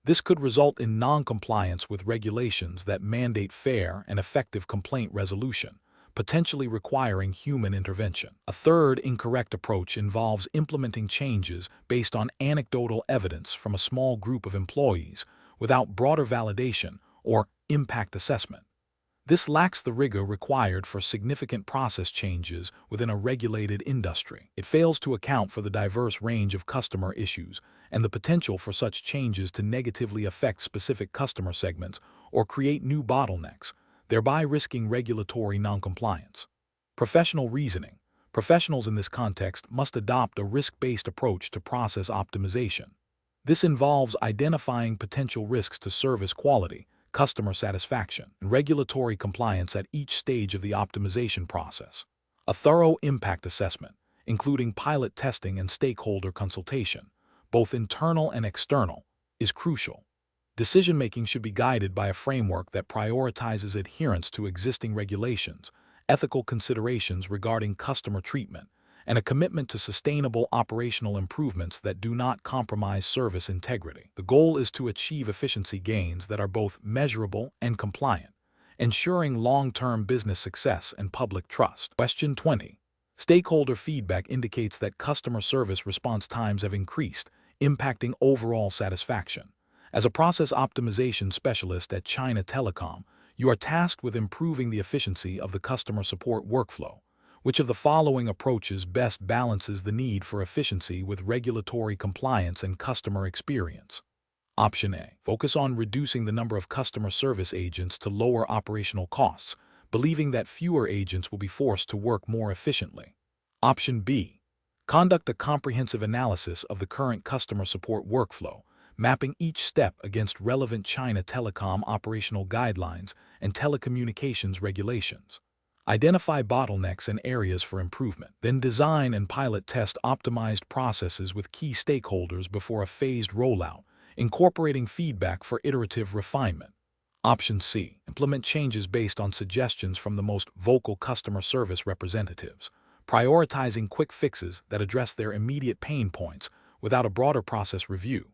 Speaker 1: This could result in non-compliance with regulations that mandate fair and effective complaint resolution, potentially requiring human intervention. A third incorrect approach involves implementing changes based on anecdotal evidence from a small group of employees without broader validation or impact assessment. This lacks the rigor required for significant process changes within a regulated industry. It fails to account for the diverse range of customer issues and the potential for such changes to negatively affect specific customer segments or create new bottlenecks, thereby risking regulatory noncompliance. Professional reasoning. Professionals in this context must adopt a risk-based approach to process optimization. This involves identifying potential risks to service quality, customer satisfaction, and regulatory compliance at each stage of the optimization process. A thorough impact assessment, including pilot testing and stakeholder consultation, both internal and external, is crucial. Decision-making should be guided by a framework that prioritizes adherence to existing regulations, ethical considerations regarding customer treatment, and a commitment to sustainable operational improvements that do not compromise service integrity. The goal is to achieve efficiency gains that are both measurable and compliant, ensuring long-term business success and public trust. Question 20. Stakeholder feedback indicates that customer service response times have increased, impacting overall satisfaction. As a process optimization specialist at China Telecom, you are tasked with improving the efficiency of the customer support workflow. Which of the following approaches best balances the need for efficiency with regulatory compliance and customer experience? Option A. Focus on reducing the number of customer service agents to lower operational costs, believing that fewer agents will be forced to work more efficiently. Option B. Conduct a comprehensive analysis of the current customer support workflow, mapping each step against relevant China Telecom operational guidelines and telecommunications regulations. Identify bottlenecks and areas for improvement. Then design and pilot test optimized processes with key stakeholders before a phased rollout, incorporating feedback for iterative refinement. Option C. Implement changes based on suggestions from the most vocal customer service representatives, prioritizing quick fixes that address their immediate pain points without a broader process review.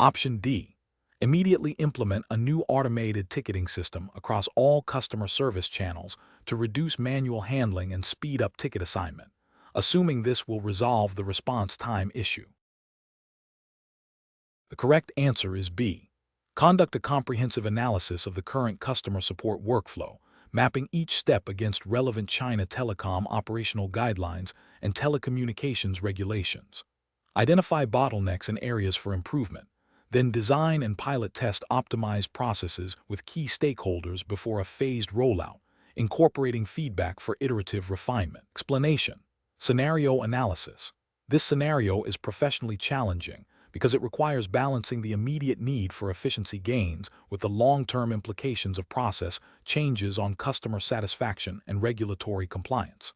Speaker 1: Option D. Immediately implement a new automated ticketing system across all customer service channels to reduce manual handling and speed up ticket assignment, assuming this will resolve the response time issue. The correct answer is B. Conduct a comprehensive analysis of the current customer support workflow, mapping each step against relevant China Telecom operational guidelines and telecommunications regulations. Identify bottlenecks and areas for improvement. Then design and pilot test optimized processes with key stakeholders before a phased rollout, incorporating feedback for iterative refinement. Explanation. Scenario analysis. This scenario is professionally challenging because it requires balancing the immediate need for efficiency gains with the long-term implications of process changes on customer satisfaction and regulatory compliance.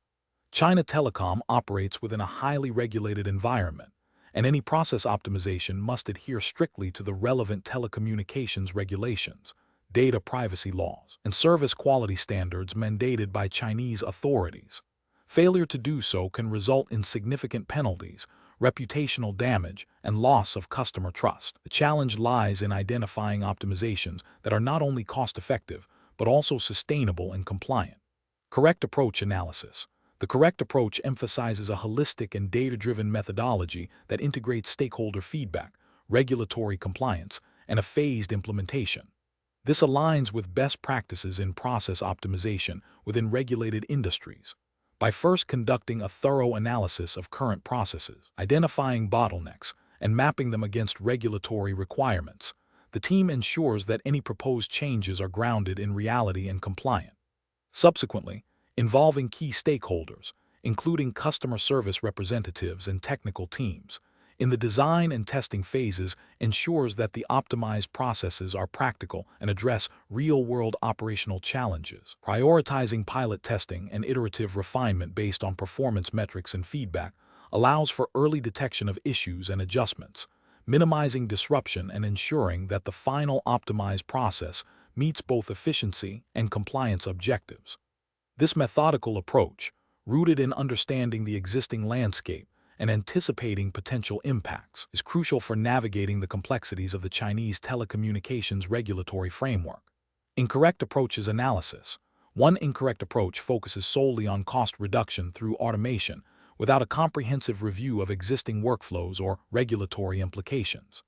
Speaker 1: China Telecom operates within a highly regulated environment, and any process optimization must adhere strictly to the relevant telecommunications regulations, data privacy laws, and service quality standards mandated by Chinese authorities. Failure to do so can result in significant penalties, reputational damage, and loss of customer trust. The challenge lies in identifying optimizations that are not only cost-effective, but also sustainable and compliant. Correct approach analysis. The correct approach emphasizes a holistic and data-driven methodology that integrates stakeholder feedback, regulatory compliance, and a phased implementation. This aligns with best practices in process optimization within regulated industries. By first conducting a thorough analysis of current processes, identifying bottlenecks, and mapping them against regulatory requirements, the team ensures that any proposed changes are grounded in reality and compliant. Subsequently, involving key stakeholders, including customer service representatives and technical teams, in the design and testing phases ensures that the optimized processes are practical and address real-world operational challenges. Prioritizing pilot testing and iterative refinement based on performance metrics and feedback allows for early detection of issues and adjustments, minimizing disruption and ensuring that the final optimized process meets both efficiency and compliance objectives. This methodical approach, rooted in understanding the existing landscape and anticipating potential impacts, is crucial for navigating the complexities of the Chinese telecommunications regulatory framework. Incorrect approaches analysis. One incorrect approach focuses solely on cost reduction through automation without a comprehensive review of existing workflows or regulatory implications.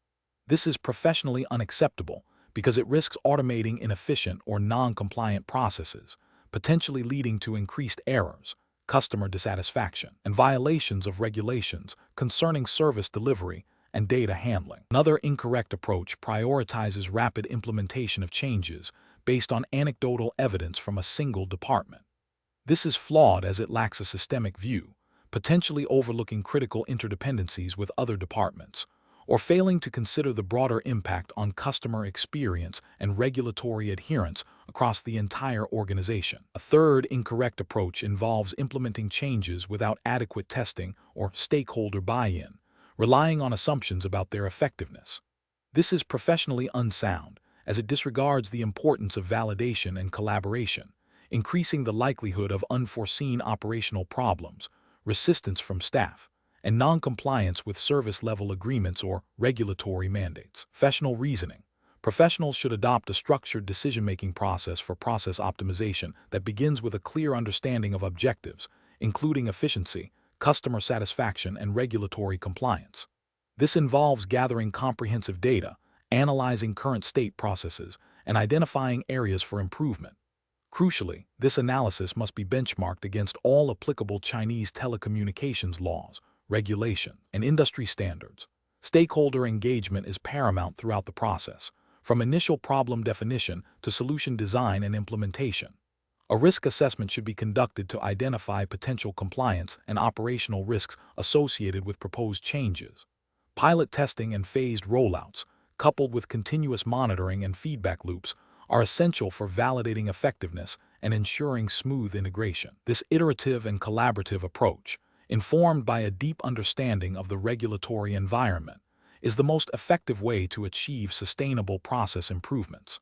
Speaker 1: This is professionally unacceptable because it risks automating inefficient or non-compliant processes, potentially leading to increased errors, customer dissatisfaction, and violations of regulations concerning service delivery and data handling. Another incorrect approach prioritizes rapid implementation of changes based on anecdotal evidence from a single department. This is flawed as it lacks a systemic view, potentially overlooking critical interdependencies with other departments, or failing to consider the broader impact on customer experience and regulatory adherence across the entire organization. A third incorrect approach involves implementing changes without adequate testing or stakeholder buy-in, relying on assumptions about their effectiveness. This is professionally unsound, as it disregards the importance of validation and collaboration, increasing the likelihood of unforeseen operational problems, resistance from staff, and non-compliance with service-level agreements or regulatory mandates. Professional reasoning. Professionals should adopt a structured decision-making process for process optimization that begins with a clear understanding of objectives, including efficiency, customer satisfaction, and regulatory compliance. This involves gathering comprehensive data, analyzing current state processes, and identifying areas for improvement. Crucially, this analysis must be benchmarked against all applicable Chinese telecommunications laws, regulation, and industry standards. Stakeholder engagement is paramount throughout the process, from initial problem definition to solution design and implementation. A risk assessment should be conducted to identify potential compliance and operational risks associated with proposed changes. Pilot testing and phased rollouts, coupled with continuous monitoring and feedback loops, are essential for validating effectiveness and ensuring smooth integration. This iterative and collaborative approach, informed by a deep understanding of the regulatory environment, is the most effective way to achieve sustainable process improvements.